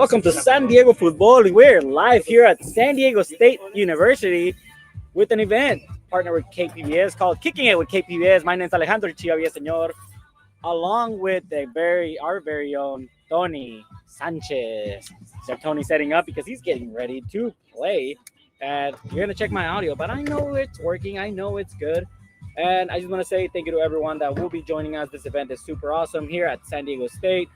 Welcome to SanDiego.Futbol. We're live here at San Diego State University with an event partnered with KPBS called Kicking It with KPBS. My name is Alejandro Chiva, señor, along with our very own Tony Sanchez. So Tony's setting up because he's getting ready to play. And you're going to check my audio, but I know it's working. I know it's good. And I just want to say thank you to everyone that will be joining us. This event is super awesome here at San Diego State.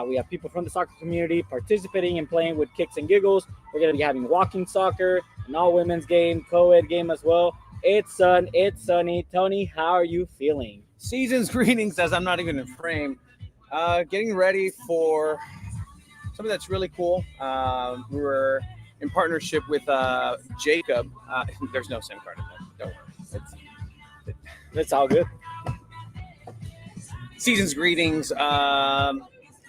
We have people from the soccer community participating and playing with kicks and giggles. We're going to be having walking soccer, an all-women's game, co-ed game as well. It's sunny. Tony, how are you feeling? Season's greetings, as I'm not even in frame. Getting ready for something that's really cool. We're in partnership with Jacob. There's no SIM card in there. Don't worry. It's all good. Season's greetings.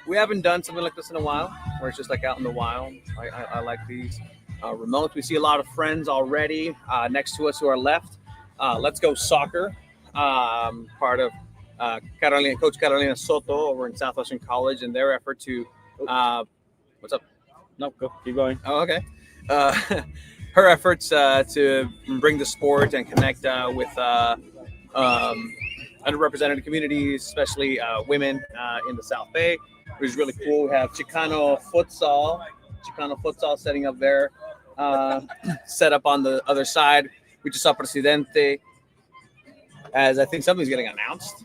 We haven't done something like this in a while, where it's just like out in the wild. I like these remotes. We see a lot of friends already next to us who are left. Let's Go Soccer, part of Coach Carolina Soto over in Southwestern College and their effort to what's up? No, go. Keep going. Oh, okay. Her efforts to bring the sport and connect with underrepresented communities, especially women in the South Bay, which is really cool. We have Chicano Futsal setting up there, set up on the other side. We just saw Presidente, as I think something's getting announced.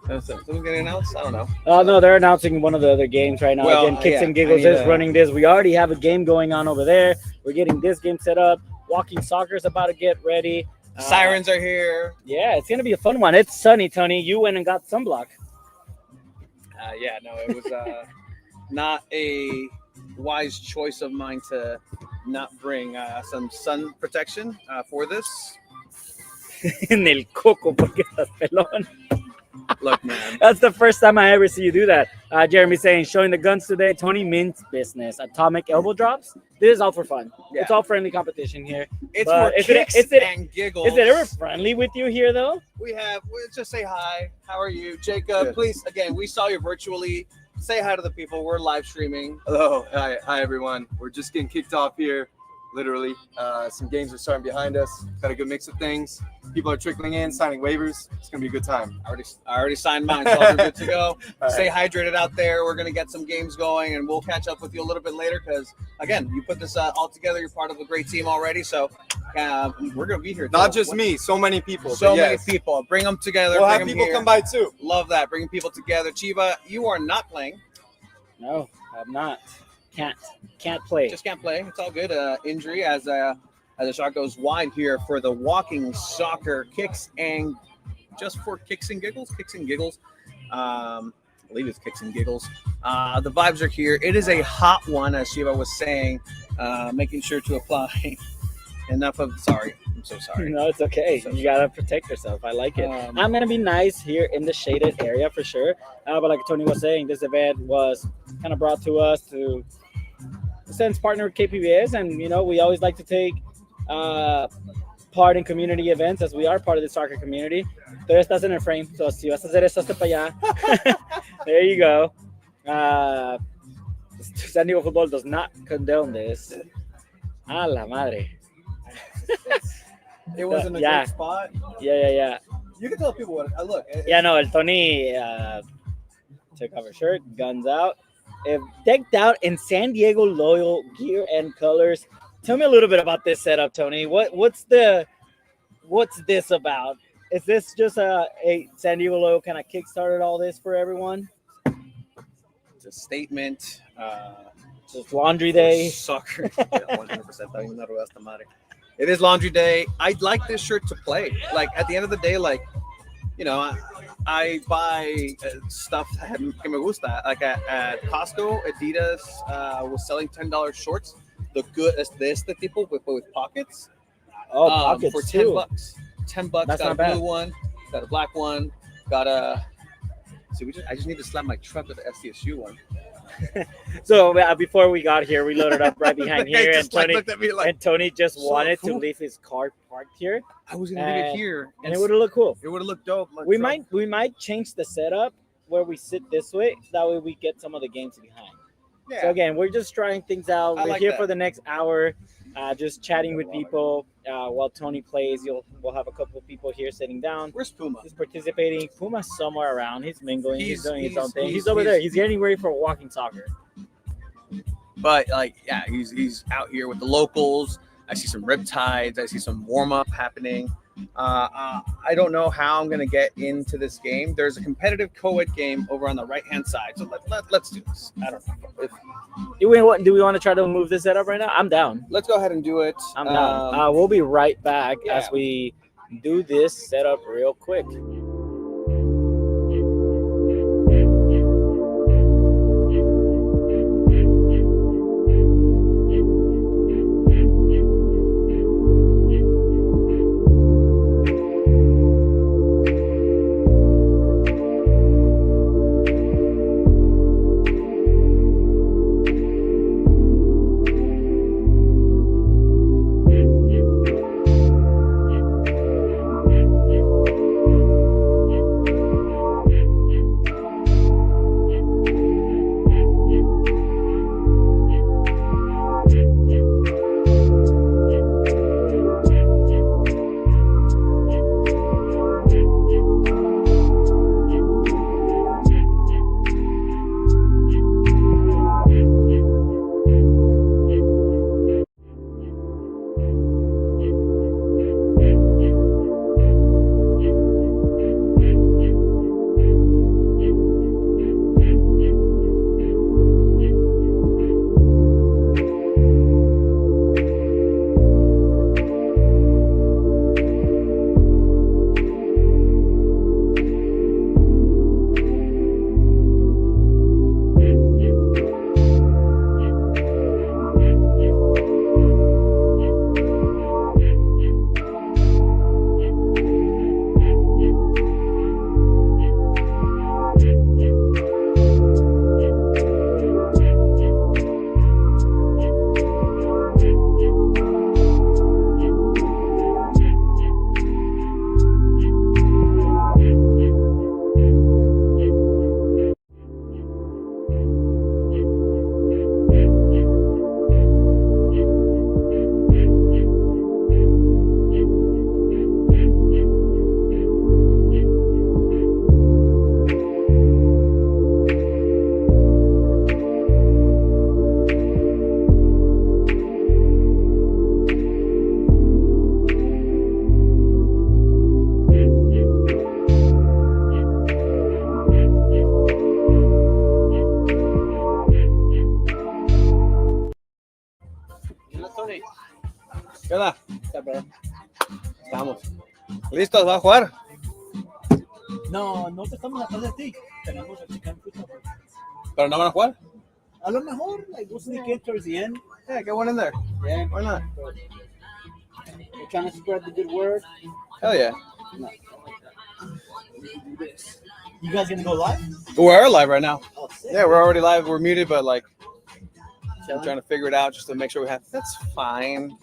Something's getting announced? I don't know. Oh, no, they're announcing one of the other games right now. Well, Again, Kicks and Giggles is running this. We already have a game going on over there. We're getting this game set up. Walking Soccer is about to get ready. Sirens are here. Yeah, it's going to be a fun one. It's sunny, Tony. You went and got sunblock. It was not a wise choice of mine to not bring some sun protection for this. En el coco, porque estás pelón. Look, man. That's the first time I ever see you do that. Jeremy saying, showing the guns today. Tony Mint's business. Atomic elbow drops. This is all for fun. Yeah. It's all friendly competition here. It's more kicks and giggles. Is it ever friendly with you here, though? We'll just say hi. How are you? Jacob, please, again, we saw you virtually. Say hi to the people. We're live streaming. Hello. Hi, everyone. We're just getting kicked off here. Literally, some games are starting behind us. Got a good mix of things. People are trickling in, signing waivers. It's gonna be a good time. I already signed mine, so we're good to go. Stay hydrated out there. We're gonna get some games going, and we'll catch up with you a little bit later. Because again, you put this all together. You're part of a great team already, so we're gonna be here. Not just me. So many people. Many people. Bring them together. We'll have people come by too. Love that. Bringing people together. Chiva, you are not playing. No, I'm not. Can't play. Just can't play. It's all good. Injury as the shot goes wide here for the walking soccer kicks and just for kicks and giggles. I believe it's kicks and giggles. The vibes are here. It is a hot one, as Chiva was saying. Making sure to apply enough of. Sorry, I'm so sorry. No, it's okay. You gotta protect yourself. I like it. I'm gonna be nice here in the shaded area for sure. But like Tony was saying, this event was kind of brought to us to since partner with KPBS, and we always like to take part in community events as we are part of the soccer community. Tú estás en el frame, so si vas a hacer eso, hazte para allá. There you go. SanDiego.Futbol does not condone this. A la madre. It wasn't a good spot. Yeah. You can tell people what. Look. El Tony took off her shirt, guns out. Decked out in San Diego loyal gear and colors. Tell me a little bit about this setup, Tony. What's this about? Is this just a San Diego loyal kind of kickstarted all this for everyone? It's a statement. It's Laundry Day. Soccer. 100%. It is Laundry Day. I'd like this shirt to play. Like at the end of the day, I buy stuff that me gusta. Like at Costco, Adidas was selling $10 shorts. The good de este tipo with pockets. Oh, pockets for too. $10. $10. That's got not a bad. blue one. Got a black one. Got a. See, I just need to slap my truck with the SDSU one. So before we got here, we loaded up right behind here, and Tony looked at me like, and Tony just so wanted cool. to leave his car parked here. I was gonna leave it here, and it would have looked cool. It would have looked dope. We might change the setup where we sit this way. That way we get some of the games behind. Yeah. So again, we're just trying things out. I We're like here that. for the next hour, just chatting with people while Tony plays. We'll have a couple of people here sitting down. Where's Puma? He's participating. Puma's somewhere around. He's mingling. He's doing his own thing. he's- He's over he's- there. He's getting ready for walking soccer. But like, yeah, he's out here with the locals. I see some riptides. I see some warm up happening. I don't know how I'm gonna get into this game. There's a competitive co-ed game over on the right hand side. So let's do this. I don't know. Do we want to try to move this setup right now? I'm down. Let's go ahead and do it. I'm down. We'll be right back yeah. as we do this setup real quick. ¿Qué onda? Estamos. ¿Listos? ¿Va a jugar? No, no te estamos atrás de ti. Tenemos el chicken fútbol. ¿Pero no van a jugar? A lo mejor, like, we'll sneak in towards the end. Yeah, get one in there. Yeah, Why not? we're trying to spread the good word. Hell yeah. You guys gonna go live? We're live right now. Oh, sick. Yeah, we're already live. We're muted, but like, I'm Chilling. trying to figure it out just to make sure we have. That's fine.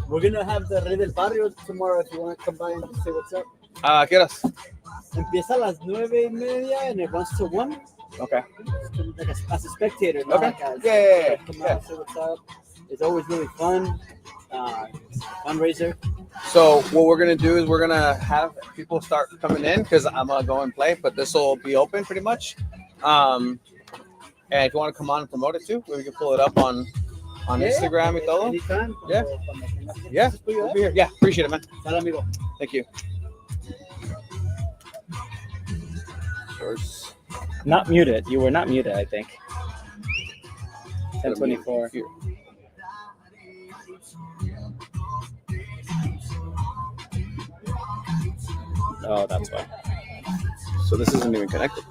We're gonna have the Rey del Barrio tomorrow if you want to come by and say what's up. ¿Qué horas? Empieza a las 9:30 and it runs to 1. Okay. Like as a spectator, not Okay. like as, Yeah. Come out and say what's up. It's always really fun. Fundraiser. So what we're gonna do is we're gonna have people start coming in because I'm gonna go and play, but this will be open pretty much. And if you want to come on and promote it too, we can pull it up on Instagram y todo. Anytime. Yeah. Yeah, we'll be here. Yeah, appreciate it, man. Sal, amigo. Thank you. Not muted. You were not muted, I think. 10:24. Here. Oh, that's why. So this isn't even connected.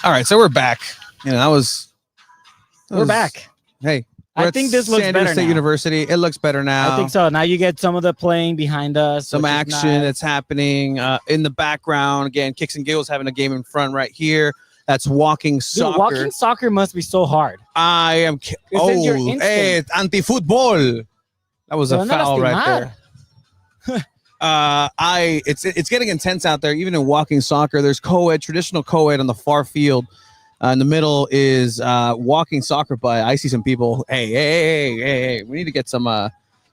All right, so we're back. That was. We're back. Hey, I think this looks San Diego better State now. University. It looks better now. I think so. Now you get some of the playing behind us. Some which is action nice. that's happening in the background. Again, Kicks and Giggles having a game in front right here. That's walking Dude, soccer. walking soccer must be so hard. I am. It's your instinct. Hey, it's anti-football. That was a Te van a foul right lastimar. there. It's getting intense out there. Even in walking soccer, there's co-ed, traditional co-ed on the far field. In the middle is walking soccer, but I see some people. Hey! We need to get some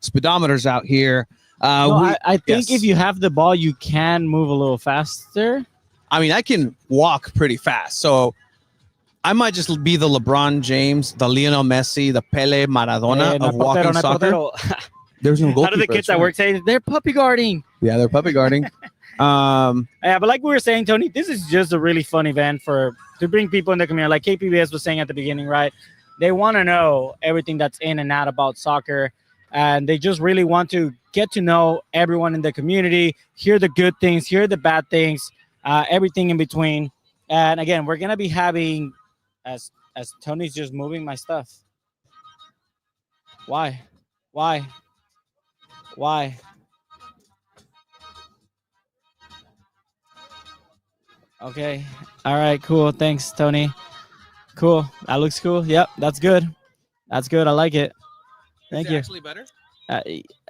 speedometers out here. I think yes. if you have the ball, you can move a little faster. I mean, I can walk pretty fast, so I might just be the LeBron James, the Lionel Messi, the Pele Maradona of walking soccer. There's no goalkeeper. How do the kids at work say? They're puppy guarding. Yeah, they're puppy guarding. Yeah, but like we were saying, Tony, this is just a really fun event to bring people in the community. Like KPBS was saying at the beginning, right? They want to know everything that's in and out about soccer, and they just really want to get to know everyone in the community, hear the good things, hear the bad things, everything in between. And again, we're gonna be having, as Tony's just moving my stuff. Why? Okay. All right. Cool. Thanks, Tony. Cool. That looks cool. Yep. That's good. I like it. Thank you. Actually better?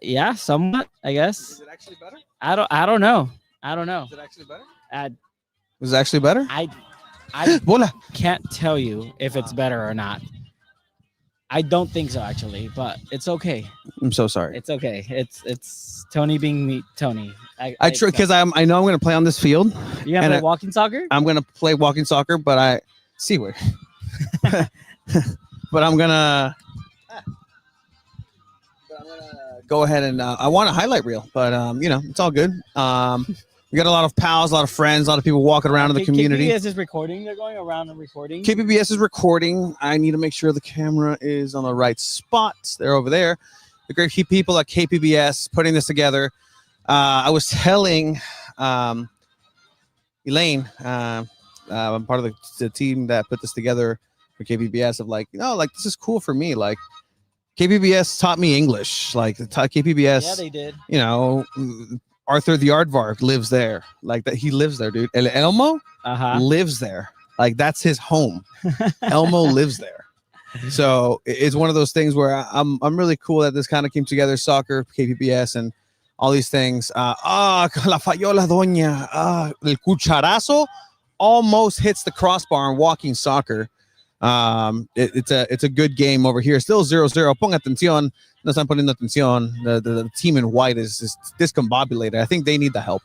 Yeah, somewhat, I guess. Is it actually better? I don't know. Is it actually better? I Was it actually better? I Bola. can't tell you if it's better or not. I don't think so, actually, but it's okay. I'm so sorry. It's okay. It's Tony being me, Tony. I try because I know I'm going to play on this field. You gonna play walking soccer? I'm going to play walking soccer, but I see where. But I'm gonna go ahead and I want a highlight reel, but it's all good. We got a lot of pals, a lot of friends, a lot of people walking around in the community. KPBS is recording. They're going around and recording. KPBS is recording. I need to make sure the camera is on the right spot. They're over there. The great people at KPBS putting this together. I was telling Elaine, I'm part of the team that put this together for KPBS, of this is cool for me. Like, KPBS taught me English. Like, KPBS. Yeah, they did. Arthur the Aardvark lives there. Like that, he lives there, dude. Elmo lives there. Like, that's his home. Elmo lives there. So it's one of those things where I'm really cool that this kind of came together. Soccer, KPBS, and all these things. La falló la doña. El cucharazo almost hits the crossbar in walking soccer. It's a good game over here. Still 0-0. Pon atención. No están poniendo atención. The team in white is discombobulated. I think they need the help.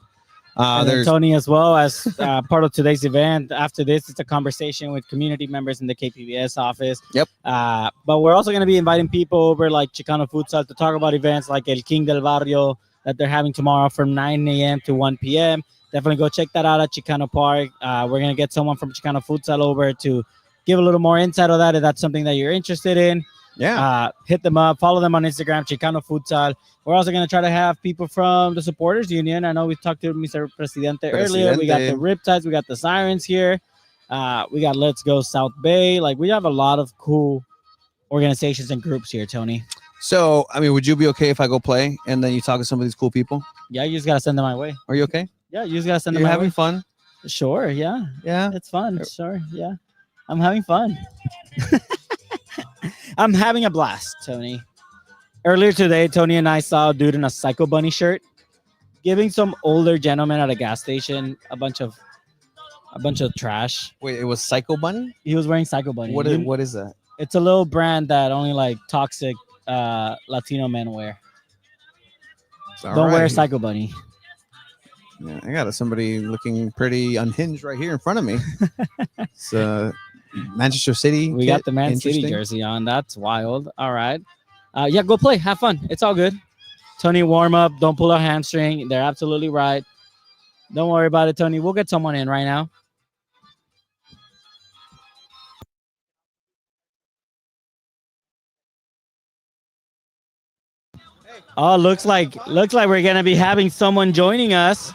There's Tony as well as part of today's event. After this, it's a conversation with community members in the KPBS office. Yep. But we're also going to be inviting people over like Chicano Futsal to talk about events like El King del Barrio that they're having tomorrow from 9 a.m. to 1 p.m. Definitely go check that out at Chicano Park. We're going to get someone from Chicano Futsal over to give a little more insight of that if that's something that you're interested in. Yeah. Hit them up. Follow them on Instagram, Chicano Futsal. We're also going to try to have people from the Supporters Union. I know we talked to Mr. Presidente earlier. We got the Riptides. We got the Sirens here. We got Let's Go South Bay. Like, we have a lot of cool organizations and groups here, Tony. So, I mean, would you be okay if I go play and then you talk to some of these cool people? Yeah, you just got to send them my way. Are you okay? Yeah, you just got to send them my my way. You having fun? Sure, yeah. Yeah? It's fun. Sure, yeah. I'm having fun. I'm having a blast, Tony. Earlier today, Tony and I saw a dude in a Psycho Bunny shirt giving some older gentleman at a gas station a bunch of trash. Wait, it was Psycho Bunny? He was wearing Psycho Bunny. What is that? It's a little brand that only like toxic Latino men wear. Don't wear Psycho Bunny. Yeah, I got somebody looking pretty unhinged right here in front of me. It's Manchester City. We got the Man City jersey on. That's wild. All right. Yeah, go play. Have fun. It's all good. Tony, warm up. Don't pull a hamstring. They're absolutely right. Don't worry about it, Tony. We'll get someone in right now. Oh, looks like we're gonna be having someone joining us.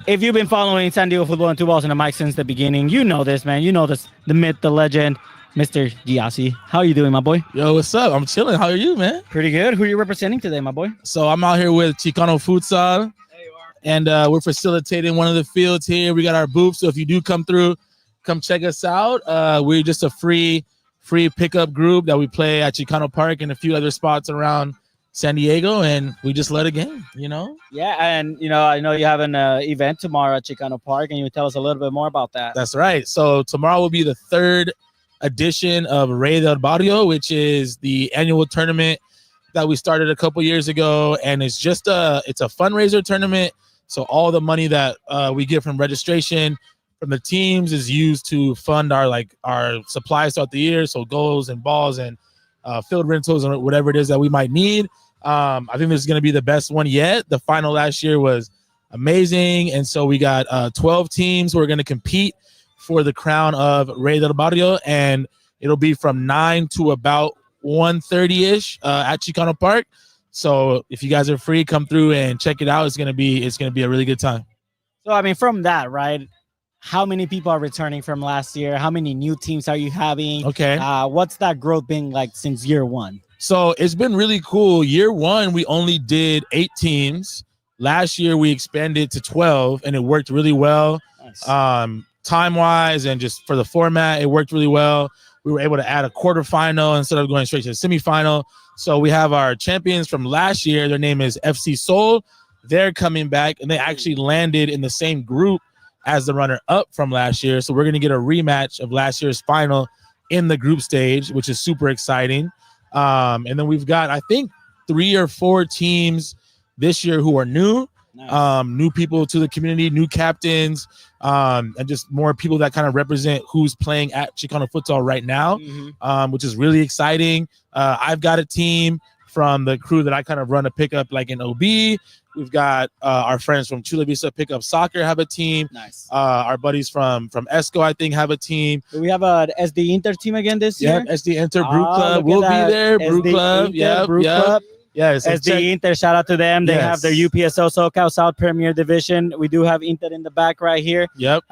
if you've been following San Diego Football and Two Balls and a Mic since the beginning, you know this, man. You know this, the myth, the legend, Mr. Giassi. How are you doing, my boy? Yo, what's up? I'm chilling. How are you, man? Pretty good. Who are you representing today, my boy? So I'm out here with Chicano Futsal, and we're facilitating one of the fields here. We got our booth, so if you do come through, come check us out. We're just a free pickup group that we play at Chicano Park and a few other spots around San Diego, and we just let a game, you know? Yeah, and I know you have an event tomorrow at Chicano Park, and you tell us a little bit more about that. That's right. So tomorrow will be the third edition of Rey del Barrio, which is the annual tournament that we started a couple years ago, and it's a fundraiser tournament. So all the money that we get from registration from the teams is used to fund our supplies throughout the year, so goals and balls and field rentals and whatever it is that we might need. I think this is going to be the best one yet. The final last year was amazing, and so we got 12 teams who are going to compete for the crown of Rey del Barrio, and it'll be from 9 to about 1:30ish at Chicano Park. So if you guys are free, come through and check it out. It's gonna be a really good time. So I mean, from that, right? How many people are returning from last year? How many new teams are you having? Okay. What's that growth been like since year one? So it's been really cool. Year one, we only did 8 teams. Last year, we expanded to 12, and it worked really well. Nice. Time-wise and just for the format, it worked really well. We were able to add a quarterfinal instead of going straight to the semifinal. So we have our champions from last year. Their name is FC Seoul. They're coming back, and they actually landed in the same group as the runner-up from last year. So we're going to get a rematch of last year's final in the group stage, which is super exciting. And then we've got, I think, 3 or 4 teams this year who are new. Nice. New people to the community, new captains, and just more people that kind of represent who's playing at Chicano Futsal right now, which is really exciting. I've got a team from the crew that I kind of run a pickup like in OB. We've got our friends from Chula Vista Pickup Soccer have a team. Nice. Our buddies from ESCO, I think, have a team. Do we have a SD Inter team again this year? Yeah, SD Inter Brew Club will be there. Brew Club, Club. Yes, SD Inter, shout out to them. They have their UPSL SoCal South Premier Division. We do have Inter in the back right here. Yep.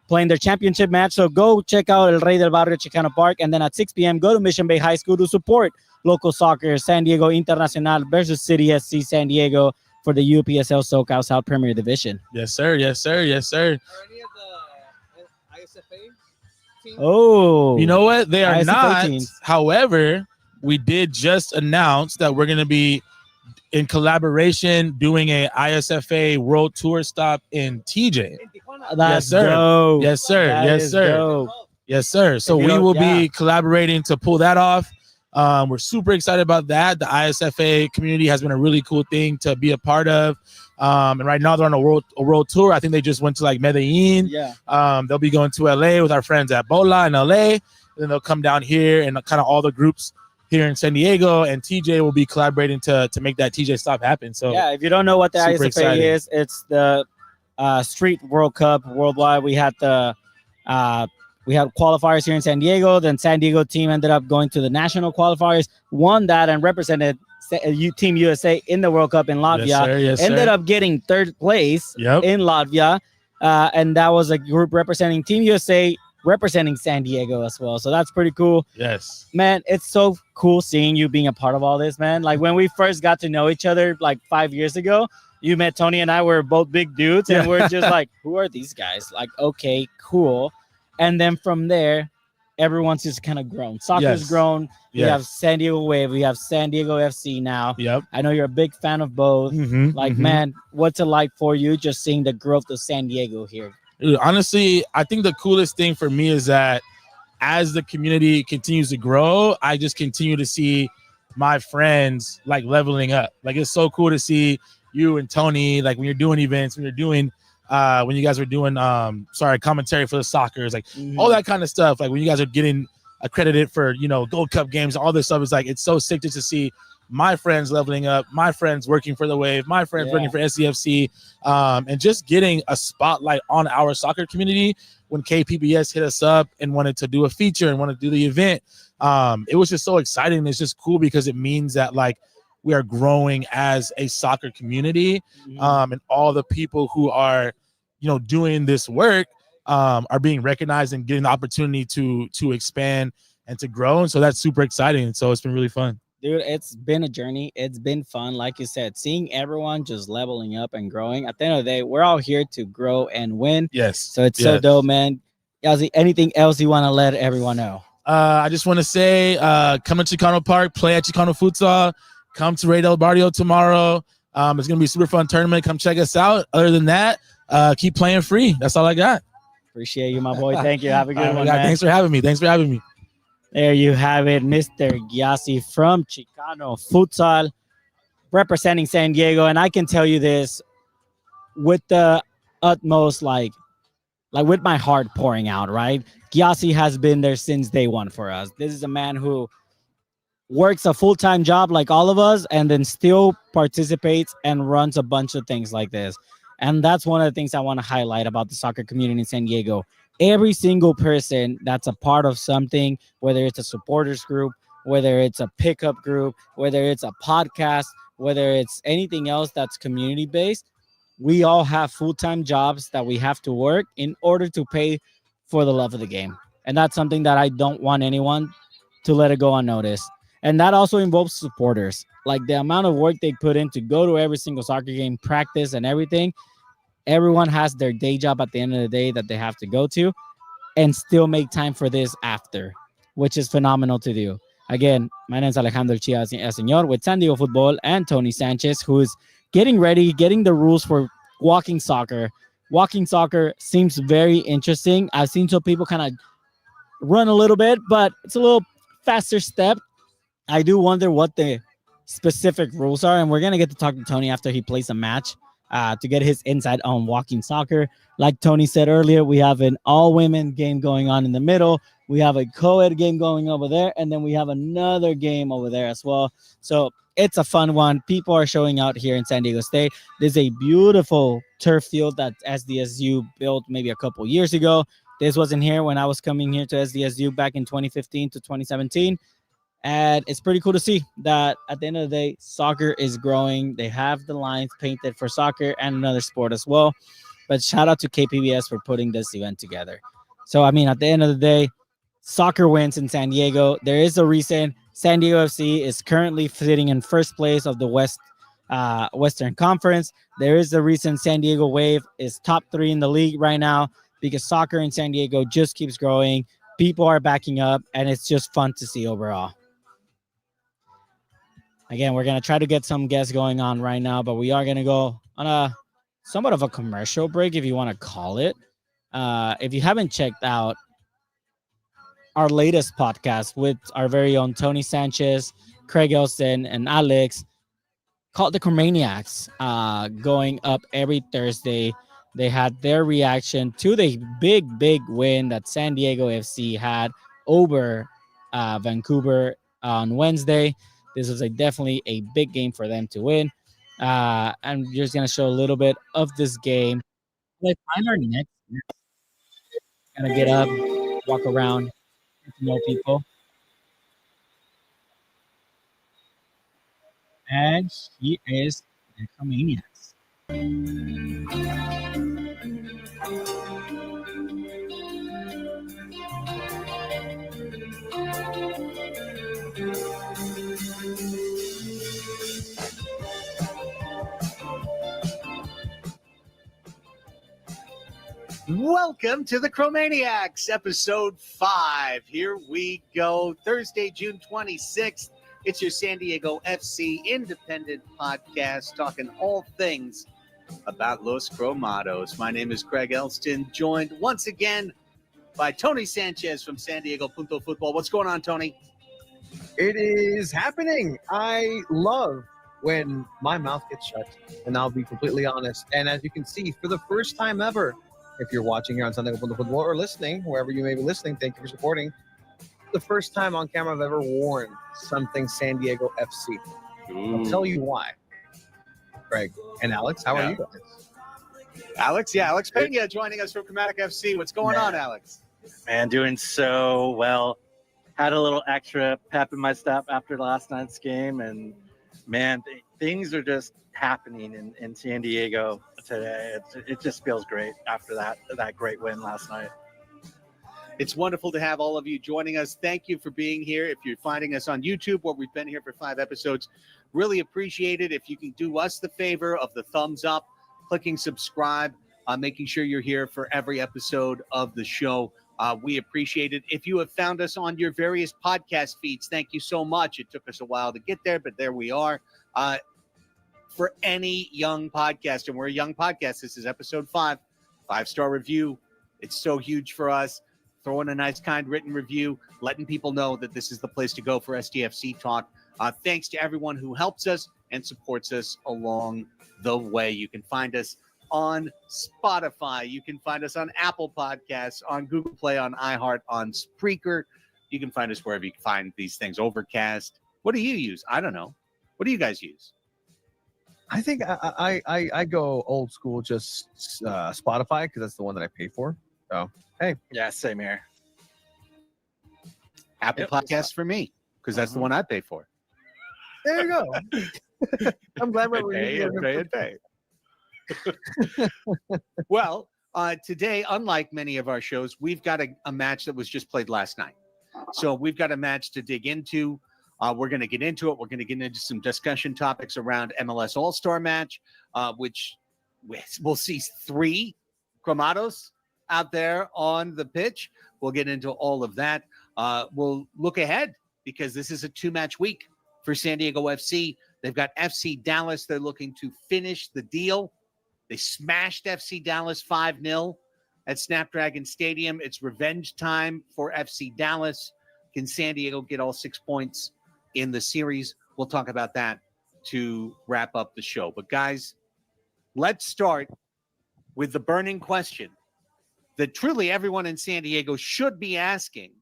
Playing their championship match. So go check out El Rey del Barrio Chicano Park. And then at 6 p.m., go to Mission Bay High School to support local soccer, San Diego Internacional versus City SC San Diego for the UPSL SoCal South Premier Division. Yes, sir. Yes, sir. Yes, sir. Are any of the ISFA teams? Oh. You know what? They are ISFA not. teams. However, we did just announce that we're going to be in collaboration doing a ISFA World Tour stop in TJ. That's yes, sir. Dope. Yes, sir. That yes, is sir. Dope. Yes, sir. So we will be collaborating to pull that off. We're super excited about that. The ISFA community has been a really cool thing to be a part of. And right now they're on a world tour. I think they just went to like Medellin. Yeah. They'll be going to LA with our friends at Bola in LA. And then they'll come down here and kind of all the groups here in San Diego, and TJ will be collaborating to make that TJ stop happen. So yeah, if you don't know what the ISFA exciting. is, it's the Street World Cup worldwide. We had qualifiers here in San Diego. Then San Diego team ended up going to the national qualifiers, won that, and represented Team USA in the World Cup in Latvia. Yes, sir. Yes, ended sir. up getting 3rd place in Latvia, and that was a group representing Team USA, representing San Diego as well. So that's pretty cool. Yes, man, it's so cool seeing you being a part of all this, man. Like when we first got to know each other like 5 years ago, you met Tony and I were both big dudes, and we're just like, who are these guys? Like, okay, cool. And then from there, everyone's just kind of grown. Soccer's grown. We have San Diego Wave. We have San Diego FC now. Yep. I know you're a big fan of both. Man, what's it like for you just seeing the growth of San Diego here? Dude, honestly, I think the coolest thing for me is that as the community continues to grow, I just continue to see my friends like leveling up. Like it's so cool to see you and Tony, like when you're doing events, when you guys were doing commentary for the soccer, like all that kind of stuff. Like when you guys are getting accredited for, Gold Cup games, all this stuff is like, it's so sick just to see my friends leveling up, my friends working for the Wave, my friends working for SDFC, and just getting a spotlight on our soccer community. When KPBS hit us up and wanted to do a feature and wanted to do the event, it was just so exciting. It's just cool because it means that like we are growing as a soccer community, and all the people who are doing this work are being recognized and getting the opportunity to expand and to grow. And so that's super exciting. So it's been really fun. Dude, it's been a journey. It's been fun. Like you said, seeing everyone just leveling up and growing. At the end of the day, we're all here to grow and win. Yes. So it's so dope, man. Yazzie, anything else you want to let everyone know? I just want to say, come to Chicano Park, play at Chicano Futsal. Come to Rey del Barrio tomorrow. It's going to be a super fun tournament. Come check us out. Other than that, keep playing free. That's all I got. Appreciate you, my boy. Thank you. Have a good one, man. Thanks for having me. There you have it, Mr. Gyasi from Chicano Futsal, representing San Diego. And I can tell you this with the utmost, like with my heart pouring out, right? Gyasi has been there since day one for us. This is a man who works a full-time job like all of us and then still participates and runs a bunch of things like this. And that's one of the things I want to highlight about the soccer community in San Diego. Every single person that's a part of something, whether it's a supporters group, whether it's a pickup group, whether it's a podcast, whether it's anything else that's community-based, we all have full-time jobs that we have to work in order to pay for the love of the game. And that's something that I don't want anyone to let it go unnoticed. And that also involves supporters. Like the amount of work they put in to go to every single soccer game, practice and everything. Everyone has their day job at the end of the day that they have to go to and still make time for this after, which is phenomenal to do. Again, my name is Alejandro Chiva Señor with SanDiego.Futbol and Tony Sanchez, who's getting ready, getting the rules for walking soccer. Walking soccer seems very interesting. I've seen some people kind of run a little bit, but it's a little faster step. I do wonder what the specific rules are, and we're going to get to talk to Tony after he plays a match to get his insight on walking soccer. Like Tony said earlier, we have an all-women game going on in the middle. We have a co-ed game going over there, and then we have another game over there as well. So it's a fun one. People are showing out here in San Diego State. There's a beautiful turf field that SDSU built maybe a couple years ago. This wasn't here when I was coming here to SDSU back in 2015 to 2017. And it's pretty cool to see that at the end of the day, soccer is growing. They have the lines painted for soccer and another sport as well. But shout out to KPBS for putting this event together. So, I mean, at the end of the day, soccer wins in San Diego. There is a reason San Diego FC is currently sitting in first place of the Western Conference. There is a reason San Diego Wave is top 3 in the league right now because soccer in San Diego just keeps growing. People are backing up, and it's just fun to see overall. Again, we're going to try to get some guests going on right now, but we are going to go on a somewhat of a commercial break, if you want to call it. If you haven't checked out our latest podcast with our very own Tony Sanchez, Craig Elston, and Alex, called The Chromaniacs, going up every Thursday. They had their reaction to the big win that San Diego FC had over Vancouver on Wednesday. This was definitely a big game for them to win. I'm just going to show a little bit of this game. Let's find our next. Going to get up, walk around, get to know people. And he is the Comedians. Welcome to the Chromaniacs, episode 5. Here we go. Thursday, June 26th. It's your San Diego FC independent podcast talking all things about Los Cromados. My name is Craig Elston, joined once again by Tony Sanchez from SanDiego.Futbol. What's going on, Tony? It is happening. I love when my mouth gets shut, and I'll be completely honest. And as you can see, for the first time ever, if you're watching here on SanDiego.Futbol or listening, wherever you may be listening, thank you for supporting. The first time on camera I've ever worn something San Diego FC. I'll tell you why. Craig and Alex, how are you guys? Alex Pena joining us from Chromatic FC. What's going on, Alex? Man, doing so well. Had a little extra pep in my step after last night's game, and man, things are just happening in San Diego today. It just feels great after that great win last night. It's wonderful to have all of you joining us. Thank you for being here. If you're finding us on YouTube, where we've been here for 5 episodes, really appreciate it. If you can do us the favor of the thumbs up, clicking subscribe, making sure you're here for every episode of the show. We appreciate it. If you have found us on your various podcast feeds, thank you so much. It took us a while to get there, but there we are. For any young podcast, and we're a young podcast, this is episode 5, 5-star review. It's so huge for us. Throw in a nice, kind written review, letting people know that this is the place to go for SDFC talk. Thanks to everyone who helps us and supports us along the way. You can find us on Spotify. You can find us on Apple Podcasts, on Google Play, on iHeart, on Spreaker. You can find us wherever you can find these things. Overcast. What do you use? I don't know. What do you guys use? I think I go old school, just Spotify, because that's the one that I pay for. So, hey. Yeah, same here. Apple Podcasts for me, because that's the one I pay for. There you go. I'm glad we're pay. Well, today, unlike many of our shows, we've got a match that was just played last night. So we've got a match to dig into. We're going to get into it. We're going to get into some discussion topics around MLS All-Star match, which we'll see 3 Cromados out there on the pitch. We'll get into all of that. We'll look ahead because this is a 2-match week for San Diego FC. They've got FC Dallas. They're looking to finish the deal. They smashed FC Dallas 5-0 at Snapdragon Stadium. It's revenge time for FC Dallas. Can San Diego get all 6 points in the series? We'll talk about that to wrap up the show. But guys, let's start with the burning question that truly everyone in San Diego should be asking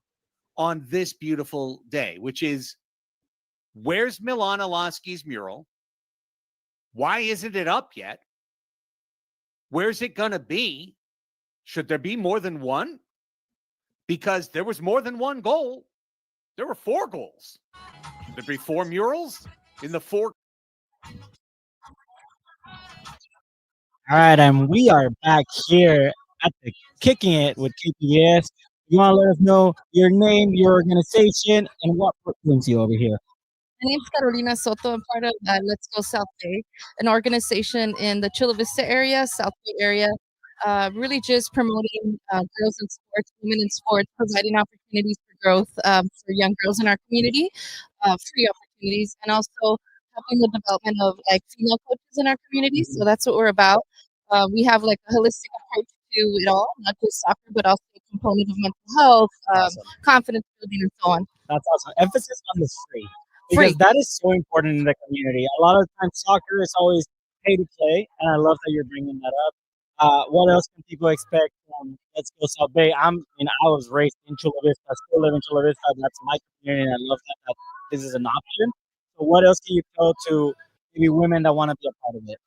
on this beautiful day, which is, where's Milan Alaski's mural? Why isn't it up yet? Where's it going to be? Should there be more than one? Because there was more than one goal. There were 4 goals. Should there be 4 murals in the 4? All right, and we are back here at the Kicking It with KPBS. You want to let us know your name, your organization, and what brings you over here? My name's Carolina Soto. I'm part of Let's Go South Bay, an organization in the Chula Vista area, South Bay area, really just promoting girls in sports, women in sports, providing opportunities for growth for young girls in our community, free opportunities, and also helping the development of like female coaches in our community. So that's what we're about. We have like a holistic approach to it all, not just soccer, but also a component of mental health, confidence building, and so on. That's awesome. Emphasis on the free. Because that is so important in the community. A lot of times soccer is always pay to play, and I love that you're bringing that up. What else can people expect from Let's Go South Bay? I was raised in Chula Vista. I still live in Chula Vista. That's my community, and I love that this is an option. So what else can you tell to maybe women that want to be a part of it?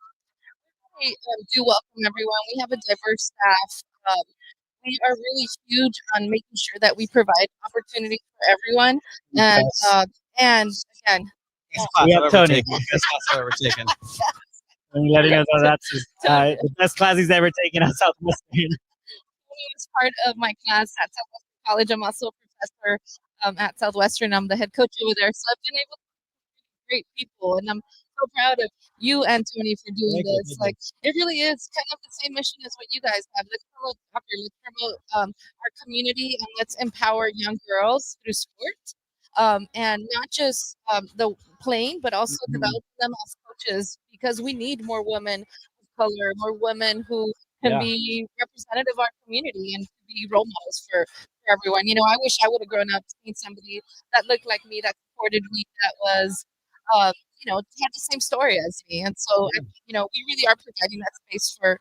We do welcome everyone. We have a diverse staff. We are really huge on making sure that we provide opportunities for everyone. And again, we have Tony. Best class I've ever taken. And letting us know that's the best class he's ever taken at Southwestern. Tony is part of my class at Southwestern College. I'm also a professor at Southwestern. I'm the head coach over there. So I've been able to meet great people, and I'm so proud of you and Tony for doing this. Like, it really is kind of the same mission as what you guys have. Let's promote soccer. Let's promote our community, and let's empower young girls through sport. And not just the playing, but also developing them as coaches, because we need more women of color, more women who can be representative of our community and be role models for everyone. You know, I wish I would have grown up seeing somebody that looked like me, that supported me, that was, had the same story as me. And so, we really are providing that space for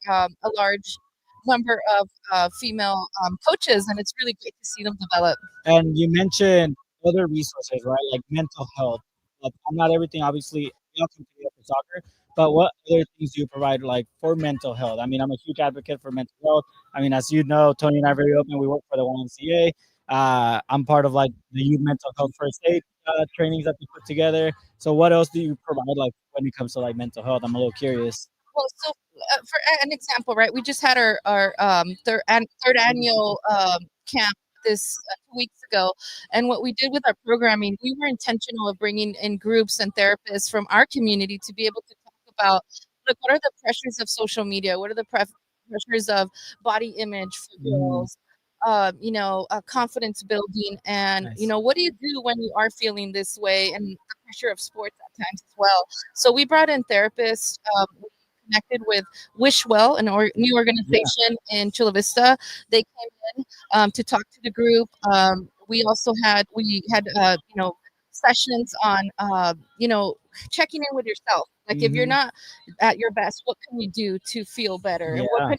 a large number of female coaches, and it's really great to see them develop. And you mentioned other resources, right? Like mental health. Like, not everything, obviously, you can do for soccer, but what other things do you provide, like, for mental health? I mean, I'm a huge advocate for mental health. I mean, as you know, Tony and I are very open. We work for the YMCA. I'm part of like the youth mental health first aid trainings that they put together. So what else do you provide like when it comes to like mental health? I'm a little curious. Well, so for an example, right? We just had our third annual camp this 2 weeks ago, and what we did with our programming, we were intentional of bringing in groups and therapists from our community to be able to talk about like what are the pressures of social media, what are the pressures of body image for girls. Confidence building, and Nice. what do you do when you are feeling this way, and the pressure of sports at times as well. So we brought in therapists. Connected with Wishwell, new organization in Chula Vista. They came in to talk to the group. We had sessions on checking in with yourself. Like if you're Mhm. not at your best, what can you do to feel better? And what Yeah.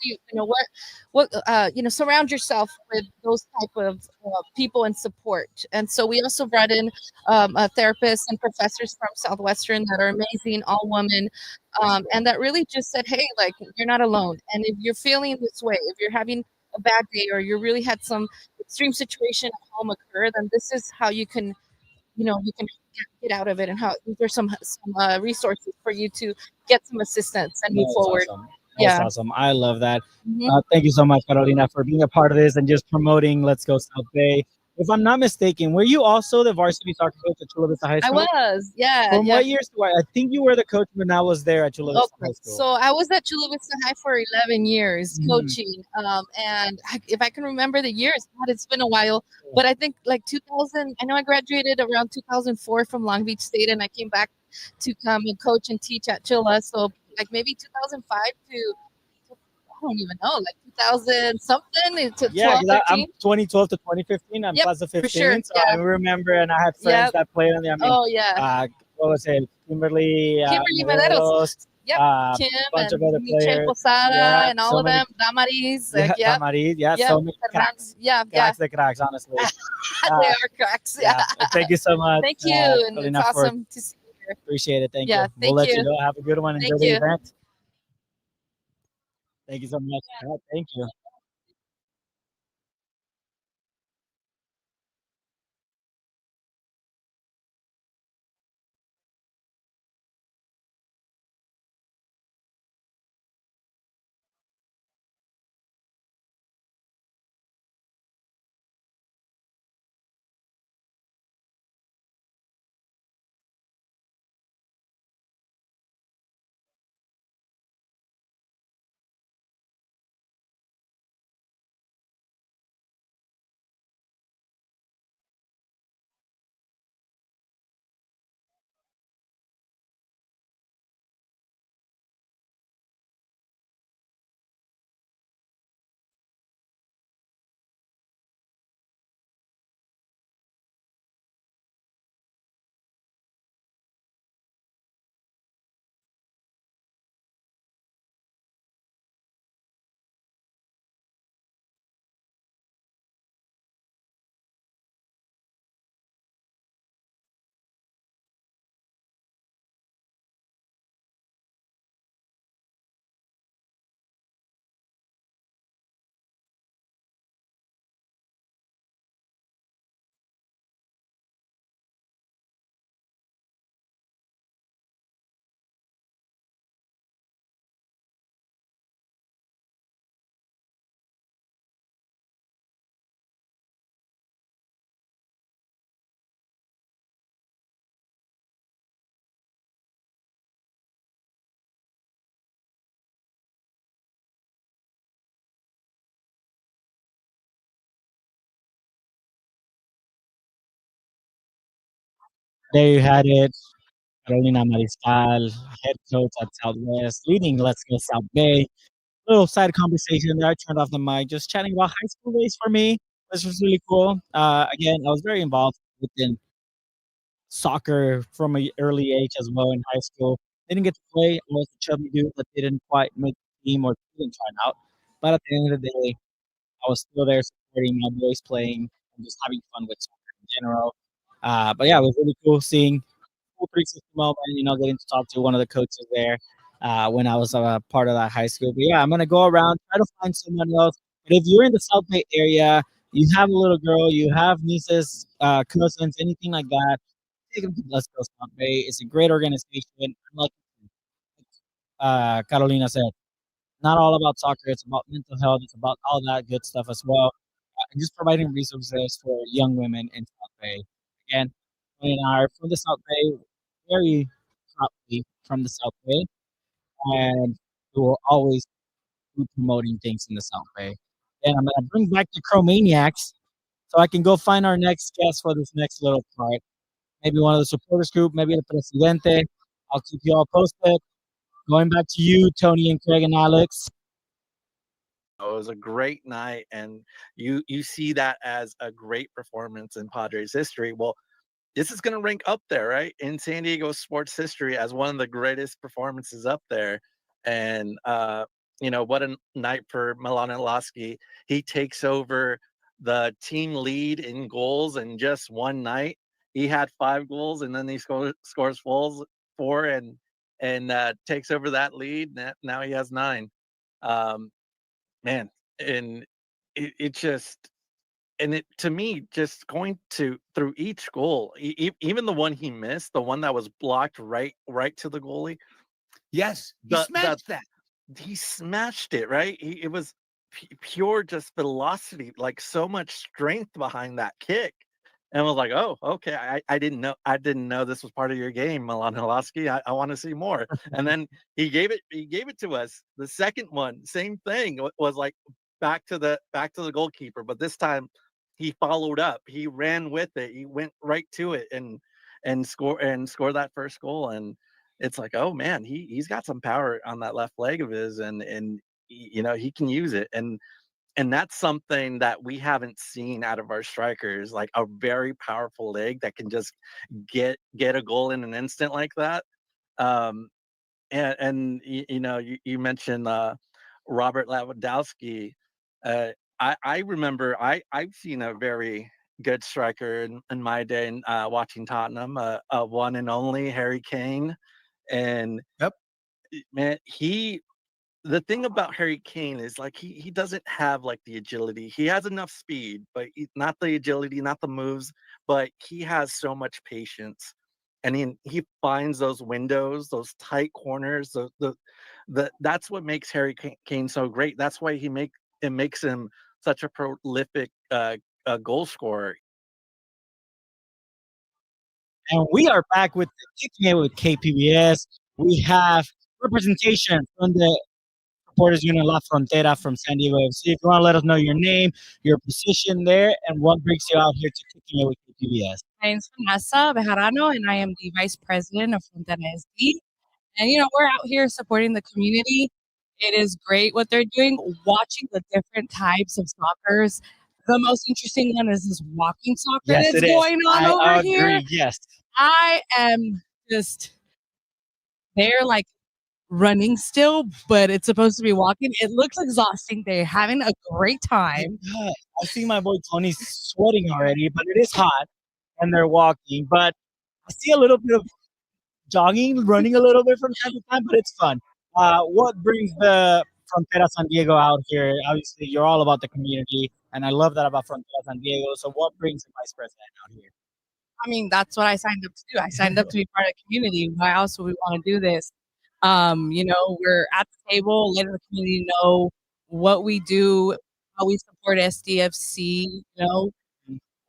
can surround yourself with those type of people and support. And so we also brought in therapists and professors from Southwestern that are amazing, all women, and that really just said, hey, like you're not alone. And if you're feeling this way, if you're having a bad day, or you really had some extreme situation at home occur, then this is how you can get out of it, and how there's some resources for you to get some assistance and move That's forward. awesome. That's Yeah. awesome. I love that. Mhm. Thank you so much, Carolina, for being a part of this and just promoting Let's Go South Bay. If I'm not mistaken, were you also the varsity soccer coach at Chula Vista High I School? was, yeah, From yeah. what years to what? I think you were the coach when I was there at Chula Vista Okay, High School. so I was at Chula Vista High for 11 years Mhm. coaching, and if I can remember the years, God, it's been a while. But I think like 2000. I know I graduated around 2004 from Long Beach State, and I came back to come and coach and teach at Chula. So like maybe 2005 to I don't even know, like 2000 something to Yeah, 12, because I'm 13. 2012 to 2015. I'm Yep, class of for sure. 15, so I Yeah. remember, and I had friends Yep. that played on the. I mean, Oh yeah. what was it? Kimberly, Kimberly Mederos. Mederos, Yep. a Kim bunch of and other Michelle players. Posada Yeah, and all so of many. them. Damaris. Yeah, Yep. Tamarid. Yeah, Yep. so many Fernan- cracks. Yeah. Yeah. Cracks the cracks, honestly. They Uh, are cracks. Yeah. yeah. Thank you so much, Thank you. And it's Carolina, for awesome to see you here. appreciate it. Thank Yeah. you. We'll Thank let you you. go. Have a good one. Enjoy Thank the you. event. Thank you so much. Yeah, thank you. There you had it. Carolina Mariscal, head coach at Southwest, leading Let's Go South Bay. Little side conversation there. I turned off the mic, just chatting about high school days for me. This was really cool. Again, I was very involved within soccer from an early age as well in high school. Didn't get to play. I was a chubby dude that didn't quite make the team or didn't try out. But at the end of the day, I was still there supporting my boys playing and just having fun with soccer in general. But yeah, it was really cool seeing full 360 moment, getting to talk to one of the coaches there when I was part of that high school. But yeah, I'm gonna go around, try to find someone else. But if you're in the South Bay area, you have a little girl, you have nieces, cousins, anything like that, take them to Let's Go South Bay. It's a great organization. Like Carolina said, not all about soccer. It's about mental health. It's about all that good stuff as well. And just providing resources for young women in South Bay. Again, we are from the South Bay, very proudly from the South Bay, and we will always be promoting things in the South Bay. And I'm gonna bring back the Chromaniacs so I can go find our next guest for this next little part. Maybe one of the supporters group, maybe the presidente. I'll keep you all posted. Going back to you, Tony and Craig and Alex. It was a great night, and you see that as a great performance in Padres history. Well, this is going to rank up there, right, in San Diego sports history as one of the greatest performances up there. And what a night for Milan Lasky. He takes over the team lead in goals in just one night. He had 5 goals, and then he scores 4 and takes over that lead. Now he has 9. Man, and it just, and it, to me, just going through each goal, even the one he missed, the one that was blocked right to the goalie. Yes, he smashed that. He smashed it, right. It was pure just velocity, like so much strength behind that kick. And I was like, oh, okay. I didn't know this was part of your game, Milan Halaski. I want to see more. And then he gave it to us. The second one, same thing, was like back to the goalkeeper, but this time he followed up. He ran with it. He went right to it and score that first goal. And it's like, oh man, he's got some power on that left leg of his, and he can use it. And that's something that we haven't seen out of our strikers, like a very powerful leg that can just get a goal in an instant like that. And you mentioned Robert Lewandowski. I remember I've seen a very good striker in my day watching Tottenham, one and only Harry Kane. And Yep. Man, the thing about Harry Kane is like he doesn't have like the agility. He has enough speed, but not the agility, not the moves, but he has so much patience. And he finds those windows, those tight corners, that's what makes Harry Kane so great. That's why it makes him such a prolific goal scorer. And we are back with Kicking It with KPBS. We have representation from the Supporters Union La Frontera from San Diego FC. If you want to let us know your name, your position there, and what brings you out here to Kicking It with KPBS. My name's Vanessa Bejarano, and I am the Vice President of Frontera SD. And, we're out here supporting the community. It is great what they're doing, watching the different types of soccers. The most interesting one is this walking soccer that's going on over here. Yes. I am just, they're like running still, but it's supposed to be walking. It looks exhausting. They're having a great time. I see my boy Tony sweating already, but it is hot and they're walking. But I see a little bit of jogging, running a little bit from time to time, but it's fun. What brings the Frontera San Diego out here? Obviously, you're all about the community, and I love that about Frontera San Diego. So what brings the vice president out here? I mean, that's what I signed up to do. I signed up to be part of the community. Why else would we want to do this? We're at the table, letting the community know what we do, how we support SDFC.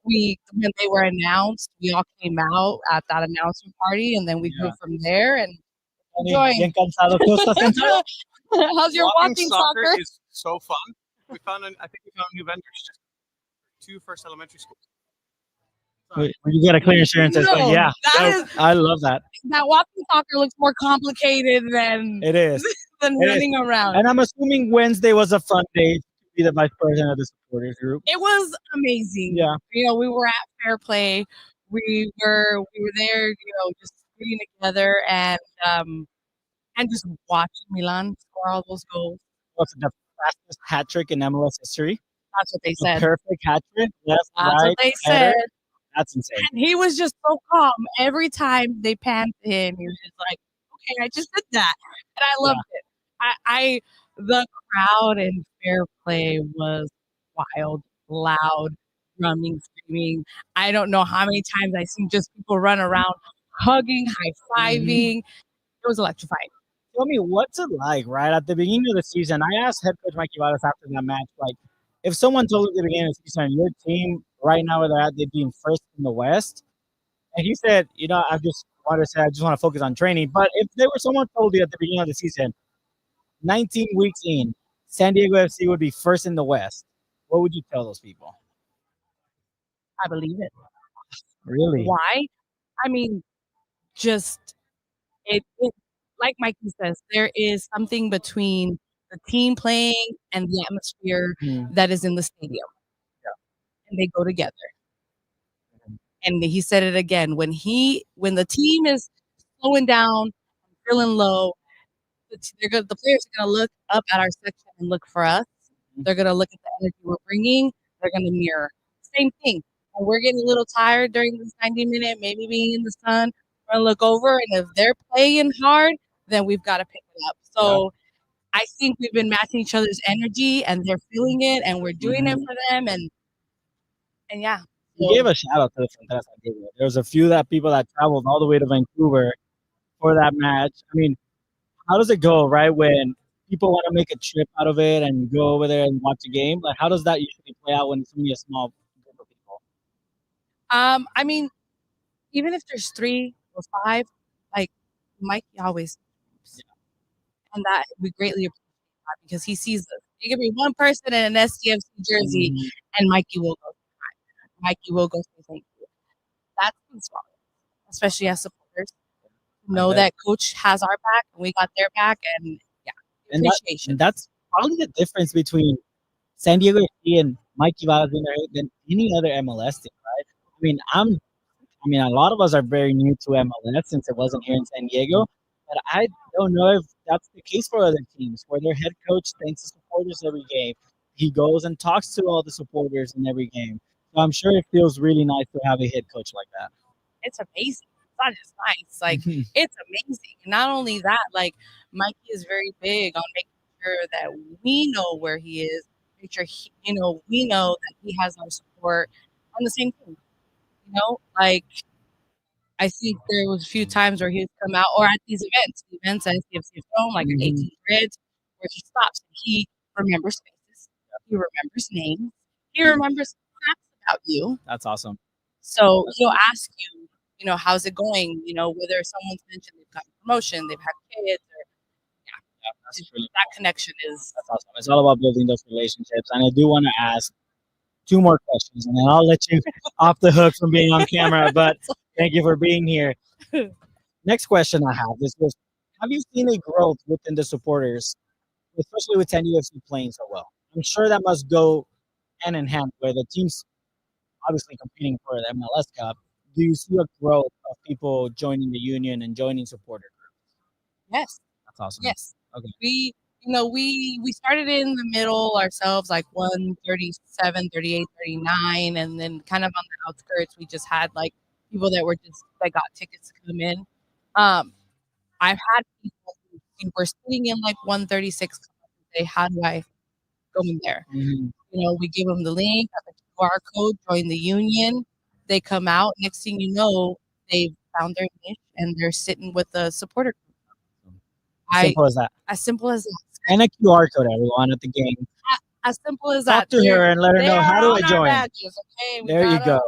When they were announced, we all came out at that announcement party, and then we grew from there and enjoying. How's your walking soccer? Is so fun. I think we found new vendors. Just 2 first elementary schools. You got a clear insurance. No, yeah, I love that. That walking soccer looks more complicated than it is than running around. And I'm assuming Wednesday was a fun day to be the vice president of the supporters group. It was amazing. Yeah, we were at Fair Play. We were there, just sitting together and just watching Milan score all those goals. What's the fastest hat trick in MLS history? That's what they said. Perfect hat trick. Left, That's right, what they said. That's insane. And he was just so calm. Every time they panned to him, he was just like, okay, I just did that. And I loved it. The crowd in Fair Play was wild. loud, drumming, screaming. I don't know how many times I've seen just people run around, hugging, high-fiving. It was electrifying. Tell me, what's it like, right? At the beginning of the season, I asked head coach Mikey Valles after that match, like, if someone told you at the beginning of the season, your team right now where they're at, they'd be in first in the West, and he said, I just want to focus on training. But if there was someone told you at the beginning of the season, 19 weeks in, San Diego FC would be first in the West, what would you tell those people? I believe it. Really? Why? I mean, just it like Mikey says, there is something between the team playing and the atmosphere that is in the stadium. And they go together. And he said it again. When the team is slowing down, feeling low, the players are gonna look up at our section and look for us. They're gonna look at the energy we're bringing. They're gonna mirror. Same thing. When we're getting a little tired during this 90-minute, maybe being in the sun, we're gonna look over, and if they're playing hard, then we've got to pick it up. So I think we've been matching each other's energy, and they're feeling it, and we're doing it for them, and yeah. You gave a shout out to the Fronteras. There was a few people that traveled all the way to Vancouver for that match. I mean, how does it go, right? When people want to make a trip out of it and go over there and watch a game, like how does that usually play out when it's only a small group of people? I mean, even if there's 3 or 5, like Mikey always, and that we greatly appreciate that because he sees us. You give me one person in an SDFC jersey, and Mikey will go. Mikey will go say thank you. That's inspiring, especially as supporters. Know that coach has our back and we got their back, and appreciation. That's probably the difference between San Diego FC and Mikey Valles than any other MLS team, right? I mean, a lot of us are very new to MLS since it wasn't here in San Diego, but I don't know if that's the case for other teams where their head coach thanks the supporters every game. He goes and talks to all the supporters in every game. So I'm sure it feels really nice to have a head coach like that. It's amazing. It's not just nice. Like, it's amazing. And not only that, like, Mikey is very big on making sure that we know where he is, make sure we know that he has our support. And the same thing, like, I think there was a few times where he'd come out, or at these events at SDFC Film, like 18 Grids, where he stops and he remembers faces, he remembers names, he remembers facts about you. That's awesome. So he'll ask you, how's it going? Whether someone's mentioned they've gotten promotion, they've had kids, or that's really that connection is. That's awesome. It's all about building those relationships. And I do want to ask 2 more questions, and then I'll let you off the hook from being on camera. But thank you for being here. Next question I have is this: have you seen a growth within the supporters, especially with San Diego FC playing so well? I'm sure that must go hand in hand where the team's obviously competing for the MLS Cup. Do you see a growth of people joining the union and joining supporter groups? Yes. That's awesome. Yes. Okay. We started in the middle ourselves, like 137, 38, 39, and then kind of on the outskirts, we just had like people that got tickets to come in. I've had people who were sitting in like 136 say, how do I go in there? We give them the link, the QR code, join the union. They come out. Next thing you know, they've found their niche and they're sitting with the supporter group. Simple as that. As simple as that. And a QR code, everyone, at the game. As simple as Talk that. to her and let her know, how do I join? Badges, okay? There you go.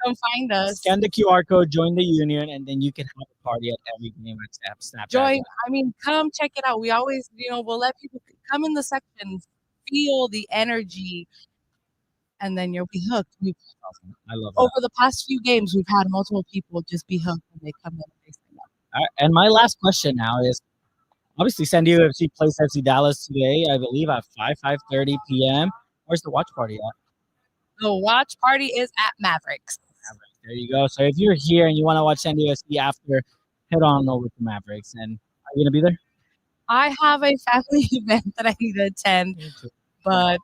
Come find us. Scan the QR code, join the union, and then you can have a party at every game at Snapchat. Join. Come check it out. We always, we'll let people come in the section, feel the energy, and then you'll be hooked. Awesome. I love that. Over the past few games, we've had multiple people just be hooked when they come in and they sign up. All right, and my last question now is, obviously San Diego FC plays FC Dallas today, I believe at 5:30 p.m. Where's the watch party at? The watch party is at Mavericks. There you go. So if you're here and you want to watch San Diego FC after, head on over to Mavericks. And are you going to be there? I have a family event that I need to attend, but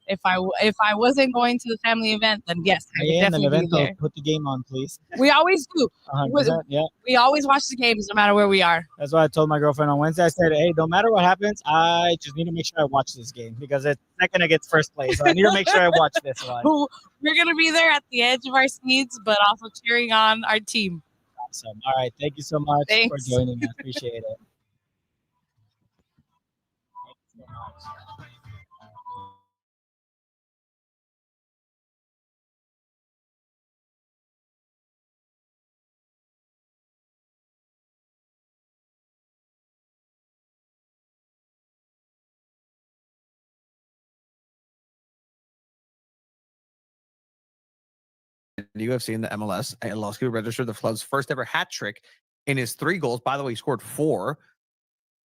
If I wasn't going to the family event, then yes, I would Ahí en el definitely be evento, there. put the game on, please. We always do. 100%, yeah. We always watch the games no matter where we are. That's what I told my girlfriend on Wednesday. I said, hey, no matter what happens, I just need to make sure I watch this game because it's second against first place. So I need to make sure I watch this one. We're going to be there at the edge of our seats, but also cheering on our team. Awesome. All right. Thank you so much for joining us. Appreciate it. Thank you so much. The UFC and the MLS, and Losky registered the club's first ever hat trick in his 3 goals. By the way, he scored 4.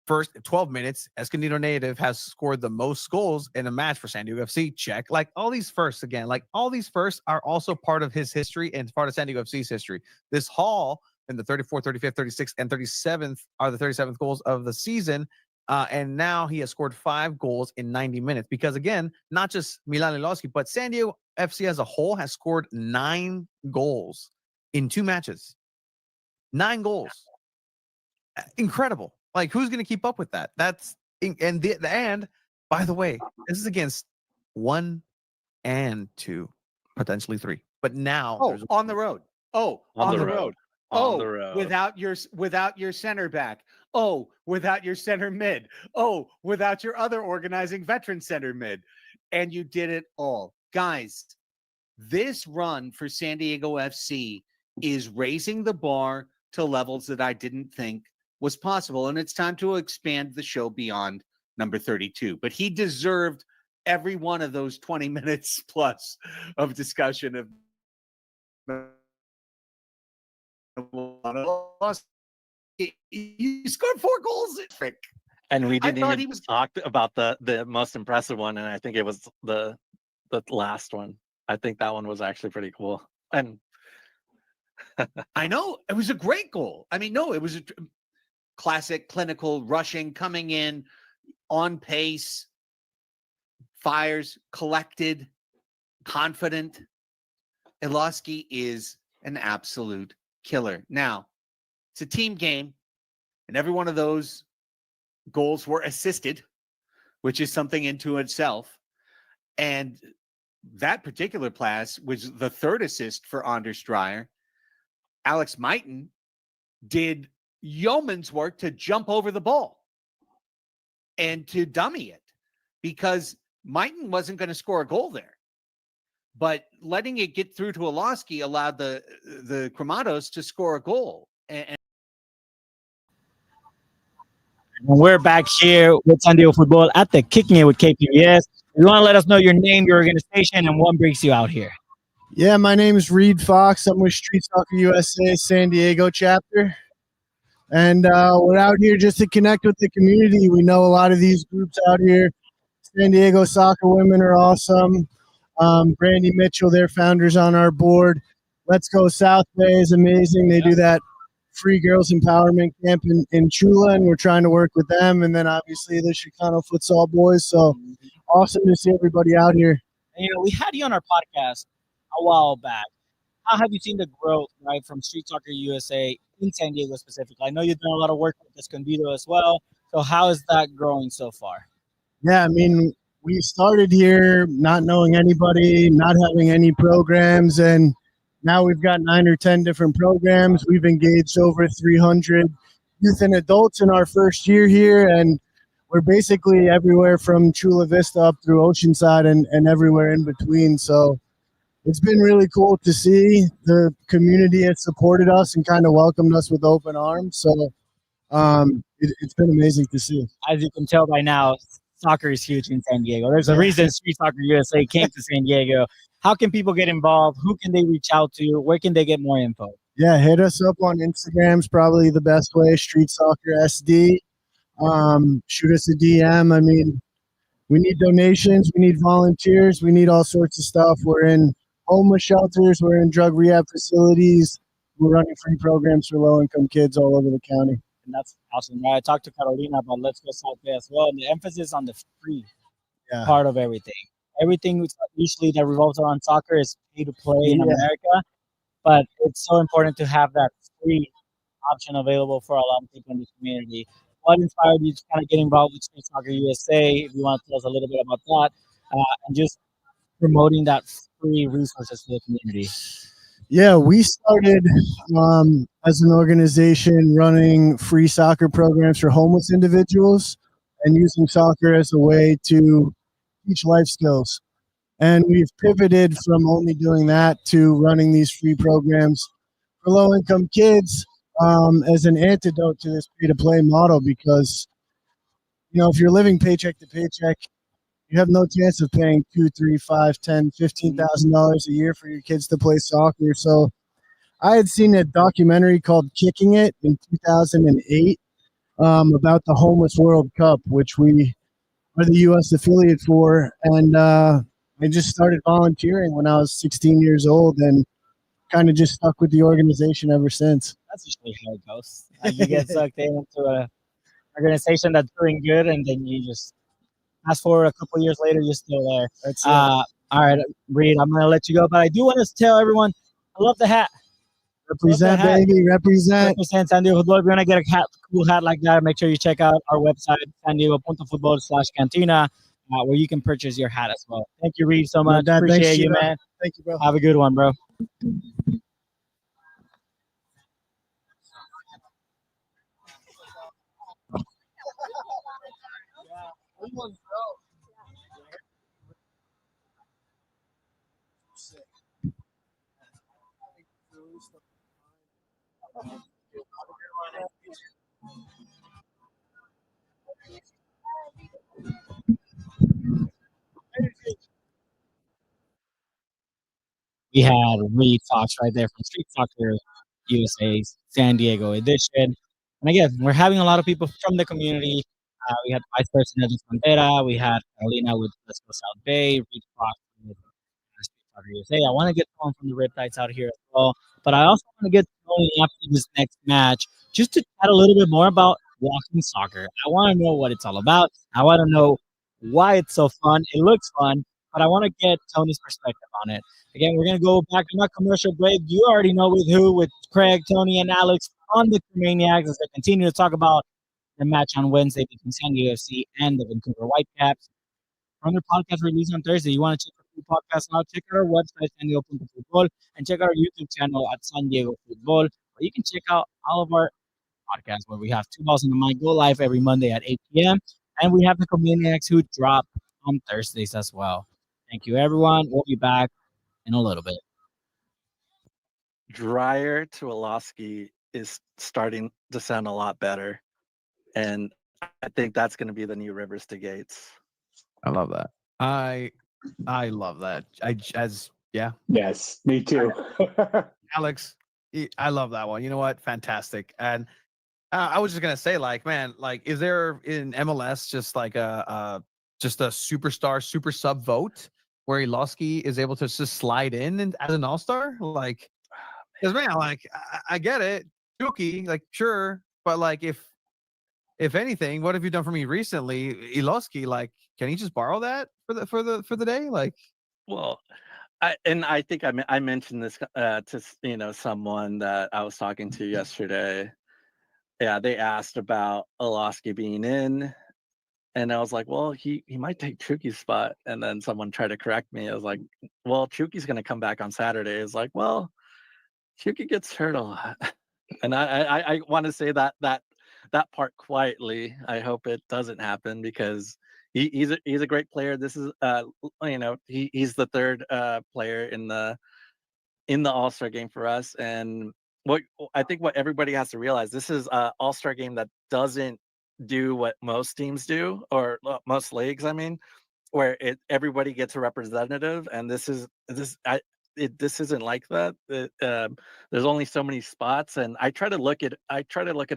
First 12 minutes, Escondido native has scored the most goals in a match for San Diego FC. Check. Like all these firsts again, like all these firsts are also part of his history and part of San Diego FC's history. This haul in the 34th, 35th, 36th, and 37th are the 37th goals of the season. And now he has scored 5 goals in 90 minutes because, again, not just Milan Lilowski, but San Diego FC as a whole has scored 9 goals in 2 matches. 9 goals. Incredible. Like, who's going to keep up with that? That's and by the way, this is against 1 and 2, potentially 3. But now on the road. On the road. On the road. Without your center back. Without your center mid. Without your other organizing veteran center mid. And you did it all. Guys, this run for San Diego FC is raising the bar to levels that I didn't think was possible. And it's time to expand the show beyond number 32. But he deserved every one of those 20 minutes plus of discussion of you scored 4 goals. And we didn't even talk about the most impressive one, and I think it was the last one. I think that one was actually pretty cool. And I know it was a great goal. I mean, no, it was a classic clinical rushing, coming in on pace, fires, collected, confident. Ilowski is an absolute killer. Now, it's a team game, and every one of those goals were assisted, which is something into itself. And that particular pass was the 3rd assist for Anders Dreyer. Alex Mighton did yeoman's work to jump over the ball and to dummy it because Mighton wasn't going to score a goal there. But letting it get through to Ilowski allowed the Cremados to score a goal. And we're back here with SanDiego.Futbol at the Kicking It with KPBS. You want to let us know your name, your organization, and what brings you out here? Yeah, my name is Reed Fox. I'm with Street Soccer USA San Diego chapter. And we're out here just to connect with the community. We know a lot of these groups out here. San Diego Soccer Women are awesome. Brandy Mitchell, their founders on our board. Let's Go South Bay is amazing. They do that free girls empowerment camp in Chula, and we're trying to work with them. And then obviously the Chicano futsal boys. So awesome to see everybody out here. And, we had you on our podcast a while back. How have you seen the growth, right, from Street Soccer USA in San Diego specifically? I know you've done a lot of work with Escondido as well. So how is that growing so far? Yeah, I mean, we started here not knowing anybody, not having any programs, and now we've got 9 or 10 different programs. We've engaged over 300 youth and adults in our first year here, and we're basically everywhere from Chula Vista up through Oceanside and everywhere in between. So it's been really cool to see. The community has supported us and kind of welcomed us with open arms. So it's been amazing to see. As you can tell by now, soccer is huge in San Diego. There's a reason Street Soccer USA came to San Diego. How can people get involved? Who can they reach out to? Where can they get more info? Yeah, hit us up on Instagram is probably the best way, Street Soccer SD. Shoot us a DM. I mean, we need donations. We need volunteers. We need all sorts of stuff. We're in homeless shelters. We're in drug rehab facilities. We're running free programs for low-income kids all over the county. And that's awesome. I talked to Carolina about Let's Go South Bay as well. And the emphasis on the free part of everything. everything usually that revolves around soccer is pay to play in Yeah. America, but it's so important to have that free option available for a lot of people in the community. What inspired you to kind of get involved with Street Soccer USA? If you want to tell us a little bit about that, and just promoting that free resources to the community. Yeah, we started as an organization running free soccer programs for homeless individuals and using soccer as a way to teach life skills. And we've pivoted from only doing that to running these free programs for low income kids as an antidote to this pay to play model because, if you're living paycheck to paycheck, you have no chance of paying $2, $3, $5, $10, $15,000 a year for your kids to play soccer. So I had seen a documentary called Kicking It in 2008 about the Homeless World Cup, which we are the U.S. affiliate for. And I just started volunteering when I was 16 years old and kind of just stuck with the organization ever since. That's usually how it goes. Like you get sucked into a organization that's doing good, and then you just fast forward a couple years later, you're still there. That's it. All right, Reed, I'm gonna let you go, but I do want to tell everyone, I love the hat. Represent, hat. baby, represent. Represent San Diego Futbol. If you want to get a cool hat like that, make sure you check out our website, SanDiego.Futbol/Cantina, where you can purchase your hat as well. Thank you, Reed, so much. Appreciate Thanks, you, Chiva. man. Thank you, bro. Have a good one, bro. We had Reed Fox right there from Street Soccer USA's San Diego edition. And again, we're having a lot of people from the community. We had Vice President Frontera, we had Carolina with Let's Go South Bay, Reed Fox with Street Soccer USA. I want to get someone from the Riptides out here as well. But I also want to get Tony after this next match just to chat a little bit more about walking soccer. I want to know what it's all about. I want to know why it's so fun. It looks fun, but I want to get Tony's perspective on it. Again, we're going to go back to our commercial break. You already know with who, with Craig, Tony, and Alex on the Maniacs as they continue to talk about the match on Wednesday between San Diego FC and the Vancouver Whitecaps. On their podcast release on Thursday, you want to check our free podcast out, check out our website, SanDiego.Futbol, and check out our YouTube channel at SanDiego.Futbol, where you can check out all of our podcasts where we have Two Balls in the Mic go live every Monday at 8 p.m. And we have the Comaniacs who drop on Thursdays as well. Thank you, everyone. We'll be back in a little bit. Dryer to Olofsky is starting to sound a lot better. And I think that's going to be the new Rivers to Gates. I love that. I love that. Yes, me too. Alex, I love that one. You know what? Fantastic. And I was just gonna say, like, man, like, is there in MLS just like a superstar super sub vote where Ilosky is able to just slide in and as an all-star? Like, because man, like, I get it, Chucky, like, sure, but like, if anything, what have you done for me recently, Ilosky? Like, can he just borrow that for the day? Like, well, I think I mentioned this to someone that I was talking to yesterday. Yeah, they asked about Olofsky being in, and I was like, well, he might take Chuky's spot. And then someone tried to correct me. I was like, well, Chuky's going to come back on Saturday. It's like, well, Chuky gets hurt a lot, and I want to say that part quietly. I hope it doesn't happen because he's a great player. This is he's the third player in the All-Star game for us, and what everybody has to realize, this is a All-Star game that doesn't do what most teams do, or most leagues, I mean, where everybody gets a representative, and this isn't like that. There's only so many spots, and I tried to look it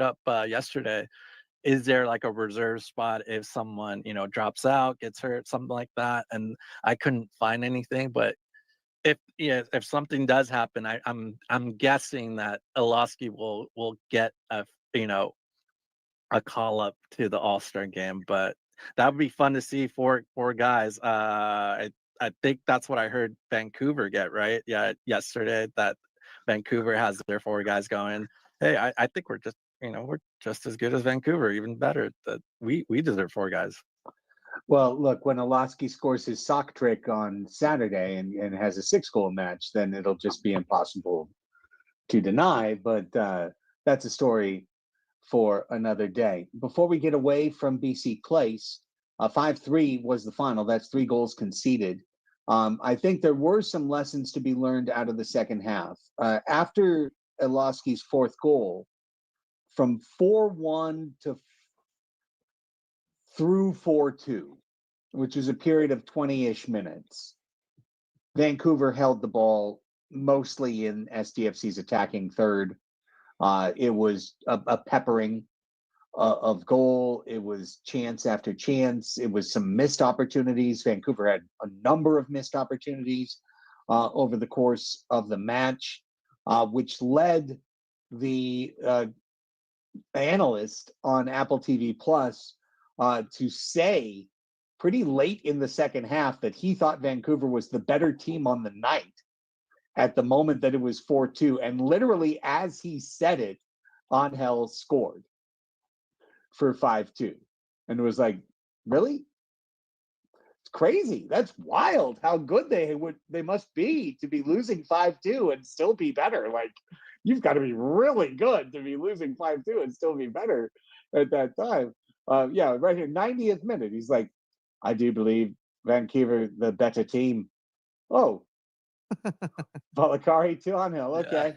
up yesterday. Is there like a reserve spot if someone drops out, gets hurt, something like that? And I couldn't find anything, but if something does happen, I'm guessing that Olofsky will get a call up to the All-Star game. But that would be fun to see four guys. I I think that's what I heard Vancouver get, right? Yeah, yesterday, that Vancouver has their 4 guys going. Hey, I think we're just as good as Vancouver, even better. That we deserve 4 guys. Well, look, when Alosky scores his sock trick on Saturday and has a 6-goal match, then it'll just be impossible to deny. But that's a story for another day. Before we get away from BC Place, 5-3 was the final. That's 3 goals conceded. I think there were some lessons to be learned out of the second half. After Alosky's 4th goal, from 4-1 to through 4-2, which is a period of 20-ish minutes, Vancouver held the ball mostly in SDFC's attacking third. It was a peppering of goal. It was chance after chance. It was some missed opportunities. Vancouver had a number of missed opportunities over the course of the match, which led the analyst on Apple TV Plus to say pretty late in the second half that he thought Vancouver was the better team on the night at the moment that it was 4-2. And literally as he said it, Angel scored for 5-2. And it was like, really? It's crazy. That's wild how good they must be to be losing 5-2 and still be better. Like, you've got to be really good to be losing 5-2 and still be better at that time. Yeah, right here, 90th minute. He's like, I do believe Vancouver the better team. Oh, Valakari to Angel. Okay. Yeah.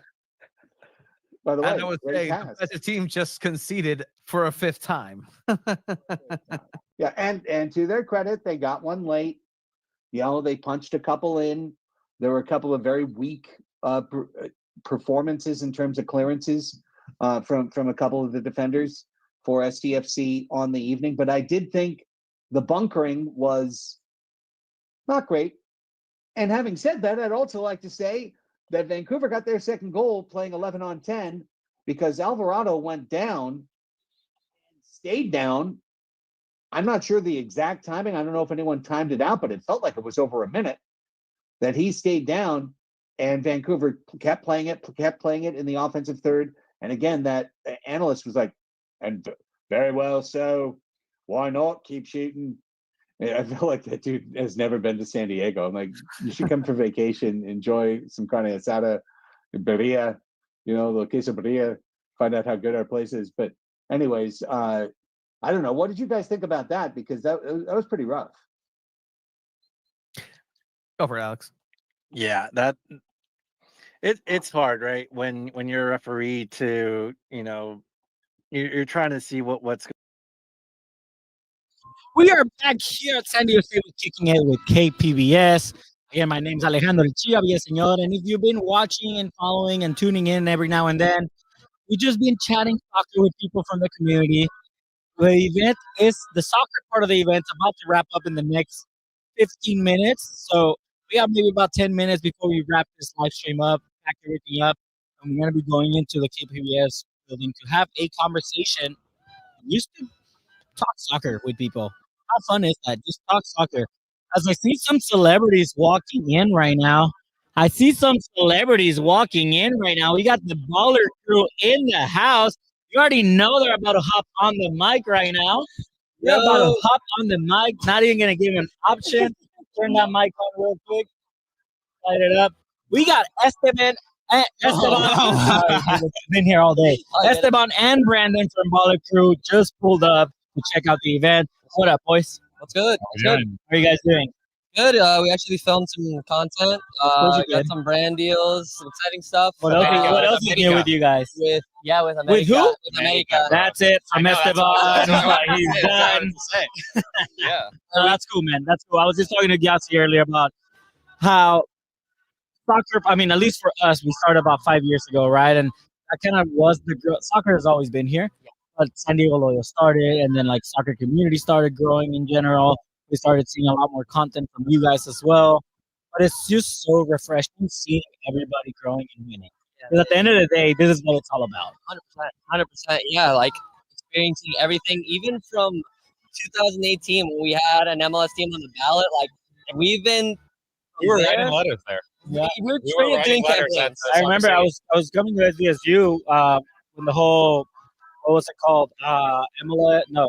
By the way, I would say the better team just conceded for a 5th time. Yeah, and to their credit, they got one late. You know, they punched a couple in. There were a couple of very weak performances in terms of clearances from a couple of the defenders for SDFC on the evening. But I did think the bunkering was not great. And having said that, I'd also like to say that Vancouver got their 2nd goal playing 11 on 10 because Alvarado went down and stayed down. I'm not sure the exact timing. I don't know if anyone timed it out, but it felt like it was over a minute that he stayed down, and Vancouver kept playing it in the offensive third. And again, that analyst was like, and very well so, why not keep shooting? I feel like that dude has never been to San Diego. I'm like, you should come for vacation, enjoy some carne asada, birria, the queso birria, find out how good our place is. But anyways, I don't know. What did you guys think about that? Because that was pretty rough. Go for it, Alex. Yeah, it's hard, right? When you're a referee to, you're trying to see what's. We are back here at San Diego State Kicking It with KPBS. Again, my name's Alejandro Chiva, señor. And if you've been watching and following and tuning in every now and then, we've just been chatting soccer with people from the community. The soccer part of the event's about to wrap up in the next 15 minutes. So we have maybe about 10 minutes before we wrap this live stream up, pack everything up. And we're going to be going into the KPBS building to have a conversation. We used to talk soccer with people. How fun is that? Just talk soccer. As I see some celebrities walking in right now. We got the baller crew in the house. You already know they're about to hop on the mic right now. They're about to hop on the mic. Not even going to give an option. Turn that mic on real quick. Light it up. We got Esteban. Been here all day. Esteban and Brandon from Baller Crew just pulled up to check out the event. What up, boys? What's good? How are you guys doing? Good. We actually filmed some content. Got some brand deals, some exciting stuff. What else is new with you guys? With America. With who? With America. That's it from Esteban. He's done. Yeah. That's cool, man. That's cool. I was just talking to Gyasi earlier about how soccer, at least for us, we started about 5 years ago, right? And that kind of was soccer has always been here. But San Diego Loyal started, and then soccer community started growing in general. We started seeing a lot more content from you guys as well. But it's just so refreshing seeing everybody growing and winning. Because at the end of the day, this is what it's all about. 100%. Yeah, experiencing everything, even from 2018 when we had an MLS team on the ballot. We've been We were there. writing letters there. Yeah. We were We were straight up writing doing letters campaigns. at I remember I was coming to SDSU when the whole what was it called? MLS, no,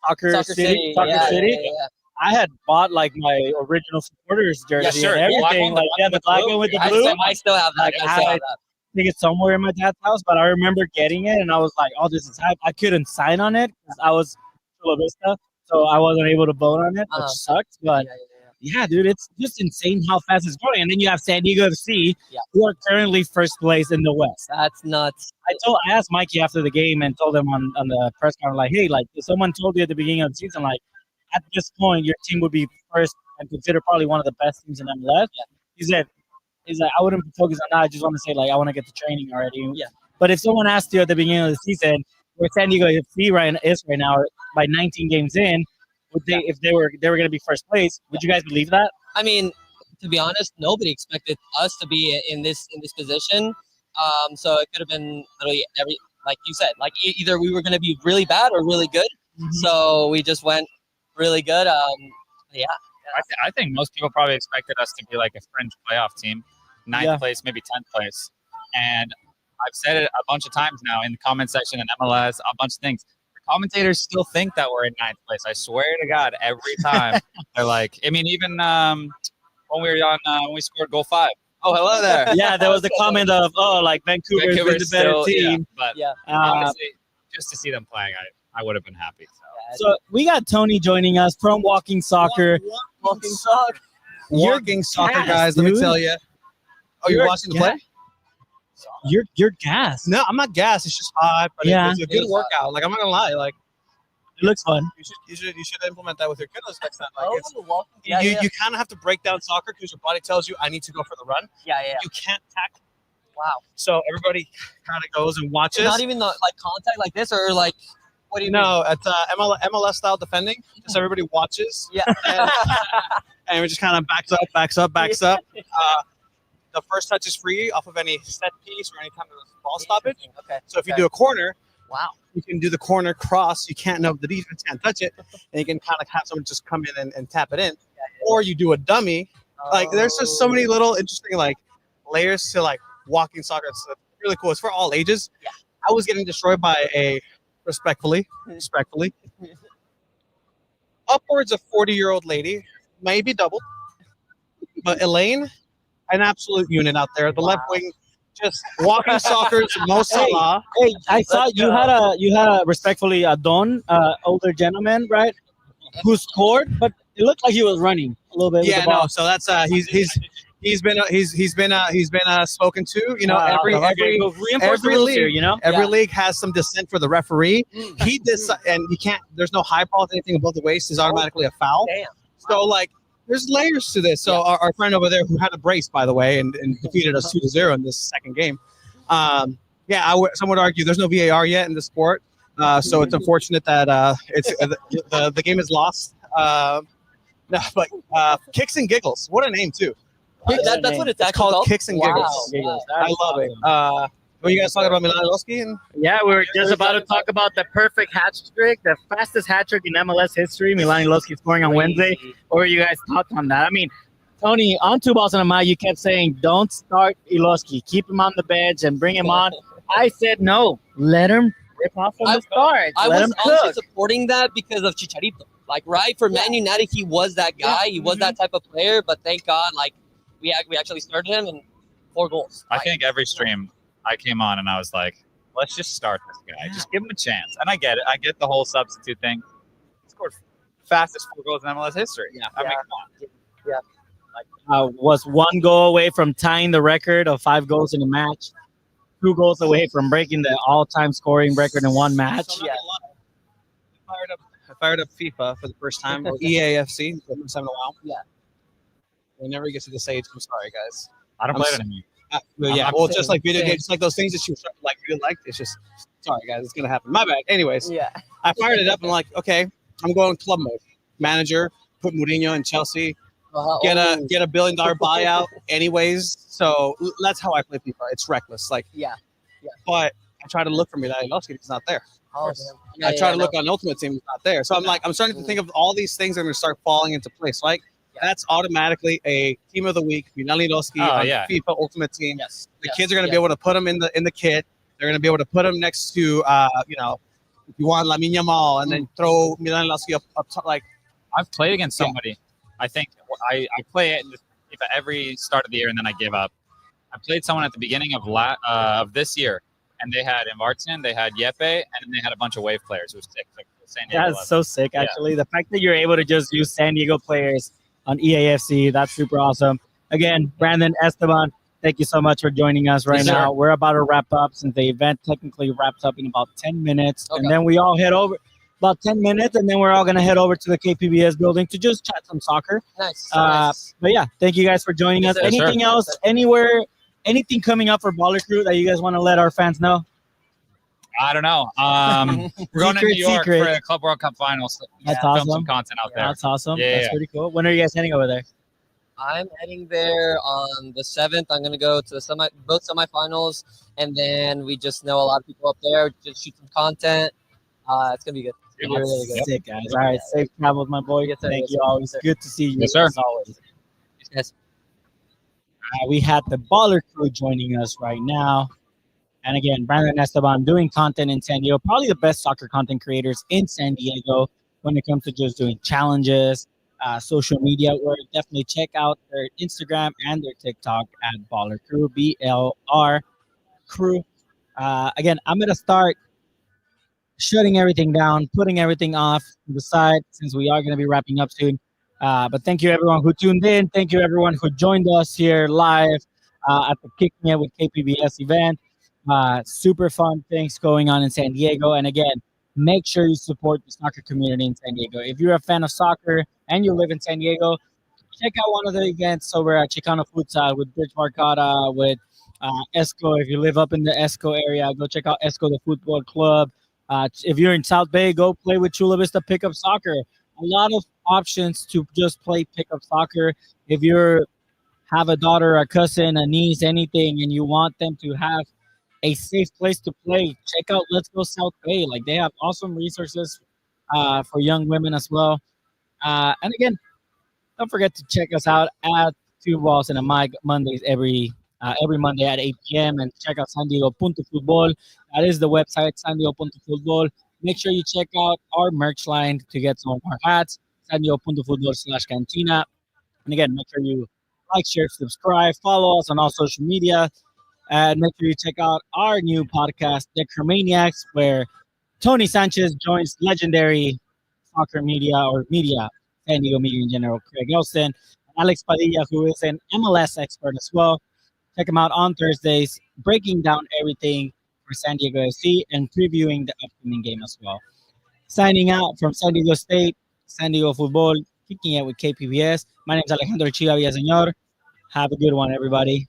Soccer City. Yeah. I had bought like my original supporters jersey Yeah, sure. and The black everything. one, The black one with the blue. I still have that. Like, I think it's somewhere in my dad's house, but I remember getting it and I was like, "Oh, this is hype." I couldn't sign on it because I was Chula Vista, so I wasn't able to vote on it, which sucks. But yeah, dude, it's just insane how fast it's growing. And then you have San Diego FC, who are currently first place in the West. That's nuts. I asked Mikey after the game and told him on the press conference, like, hey, like, if someone told you at the beginning of the season, like, at this point, your team would be first and considered probably one of the best teams in MLS. He's like, I wouldn't focus on that. I just want to say, like, I want to get the training already. Yeah. But if someone asked you at the beginning of the season where San Diego FC is right now by 19 games in, would they, if they were going to be first place, would you guys believe that? I mean, to be honest, nobody expected us to be in this position. So it could have been literally like you said, like either we were going to be really bad or really good. Mm-hmm. So we just went really good. I think most people probably expected us to be like a fringe playoff team, 9th place, maybe 10th place. And I've said it a bunch of times now in the comment section and MLS, a bunch of things. Commentators still think that we're in 9th place. I swear to God, every time they're like, I mean, even when we were on, when we scored goal 5. Oh, hello there. Yeah, there was the comment of, like Vancouver's the better team. But honestly, just to see them playing, I would have been happy. So we got Tony joining us from Walking Soccer. Walking Soccer. Walking Soccer, guys. Let me tell you. Oh, you're watching the play? You're gassed. No, I'm not gassed. It's just hot, but it's a good workout. Like, I'm not gonna lie. Like, it looks fun. You should implement that with your kiddos next time. Like, you kind of have to break down soccer because your body tells you I need to go for the run. Yeah. You can't tackle. Wow. So everybody kind of goes and watches. Not even like contact like this or like. What do you mean? No, it's MLS style defending. Just everybody watches. Yeah. And we just kind of backs up. The first touch is free off of any set piece or any kind of ball stoppage. Okay. So if you do a corner, you can do the corner cross. You can't know the defense can't touch it, and you can kind of have someone just come in and tap it in. Or you do a dummy. Like, there's just so many little interesting like layers to like walking soccer. It's really cool. It's for all ages. Yeah. I was getting destroyed by a respectfully, upwards of 40-year-old lady, maybe double, but Elaine. An absolute unit out there. The left wing, just walking soccer's Mo Salah. Hey, I saw you had a respectfully a Don, older gentleman, right? Who scored, but it looked like he was running a little bit. Yeah, with the ball. no. So that's he's been spoken to. You know, every league, here, you know, every league has some dissent for the referee. He and you can't. There's no high ball. Anything above the waist is automatically a foul. Damn. So like. There's layers to this. So our friend over there who had a brace, by the way, and defeated us 2-0 in this second game. Some would argue there's no VAR yet in the sport. So it's unfortunate that the game is lost. Kicks and Giggles. What a name, too. That's what it's called. Called? Kicks and Giggles. Wow. I love it. Were you guys talking about Milan Losky? Yeah, we were just about to talk about the perfect hat trick, the fastest hat trick in MLS history, Milan Losky scoring on Wednesday. What were you guys thoughts on that? I mean, Tony, on 2 Balls and a Mile, you kept saying, don't start Iloski. Keep him on the bench and bring him on. I said, no, let him rip off from the start. I let was him honestly cook. supporting that because of Chicharito. Like, right, for Man United, he was that guy. He was that type of player. But thank God, like, we actually started him and 4 goals. I think every stream I came on and I was like, let's just start this guy. Just give him a chance. And I get it. I get the whole substitute thing. He scored fastest 4 goals in MLS history. I mean, come on. Was 1 goal away from tying the record of 5 goals in a match. 2 goals away from breaking the all-time scoring record in 1 match. So I fired up FIFA for the first time, or EAFC for the first time in a while. Yeah. We never get to the stage. I'm sorry, guys. I don't play it anymore. Well, just like video games, just like those things that you like really like. It's just sorry, guys, it's gonna happen. My bad. Anyways, I fired it up and like, okay, I'm going club mode. Manager, put Mourinho in Chelsea, get a $1 billion buyout. Anyways, so that's how I play FIFA. It's reckless, like But I try to look for Milan-Losky. He's not there. I try to look on Ultimate Team. He's not there. So I'm starting to think of all these things that are gonna start falling into place. Like that's automatically a team of the week. Vinalinoski on FIFA Ultimate Team. Yes. The kids are going to be able to put them in the kit. They're going to be able to put them next to if you want Lamine Yamal, and then throw Vinalinoski up top, like. I've played against somebody. I think I play it in FIFA every start of the year, and then I give up. I played someone at the beginning of this year, and they had Invartson, they had Yepe, and then they had a bunch of wave players. It was sick. Like San Diego That's 11. so sick, actually. The fact that you're able to just use San Diego players on EAFC, that's super awesome. Again, Brandon Esteban, thank you so much for joining us right now. We're about to wrap up since the event technically wraps up in about 10 minutes. And then we all head over about 10 minutes, and then we're all going to head over to the KPBS building to just chat some soccer. Nice. But yeah, thank you guys for joining us. Anything else, anywhere, anything coming up for Baller Crew that you guys want to let our fans know? I don't know. We're going to New York for the Club World Cup Finals. That's Film awesome. some content out there. That's awesome. Yeah, That's pretty cool. When are you guys heading over there? I'm heading there on the 7th. I'm going to go to the both semifinals, and then we just know a lot of people up there. Just shoot some content. It's going to be good. It's gonna be really good. Sick, guys. All right, safe travels, my boy. Thank you. Always good to see you. Yes, sir. As always. Yes. We had the Baller Crew joining us right now. And again, Brandon Esteban doing content in San Diego, probably the best soccer content creators in San Diego when it comes to just doing challenges, social media work. Definitely check out their Instagram and their TikTok at Baller Crew, BLR Crew. Again, I'm going to start shutting everything down, putting everything off to the side since we are going to be wrapping up soon. But thank you, everyone who tuned in. Thank you, everyone who joined us here live at the Kicking It with KPBS event. Super fun things going on in San Diego. And again, make sure you support the soccer community in San Diego. If you're a fan of soccer and you live in San Diego, check out one of the events over at Chicano Futsal with Bridge Marcata, with Esco. If you live up in the Esco area, go check out Esco, the football club. If you're in South Bay, go play with Chula Vista Pickup Soccer. A lot of options to just play pickup soccer. If you have a daughter, a cousin, a niece, anything, and you want them to have a safe place to play, check out Let's Go South Bay. Like, they have awesome resources for young women as well. And again, don't forget to check us out at Two Balls and a Mic Mondays every Monday at 8 p.m. and check out SanDiego.Futbol. That is the website, SanDiego.Futbol. Make sure you check out our merch line to get some of our hats, SanDiego.Futbol/Cantina. And again, make sure you like, share, subscribe, follow us on all social media. And make sure you check out our new podcast, The Cromaniacs, where Tony Sanchez joins legendary soccer media, San Diego media in general, Craig Elston, and Alex Padilla, who is an MLS expert as well. Check him out on Thursdays, breaking down everything for San Diego FC and previewing the upcoming game as well. Signing out from San Diego State, SanDiego.Futbol, Kicking It with KPBS. My name is Alejandro Chiva Villaseñor. Have a good one, everybody.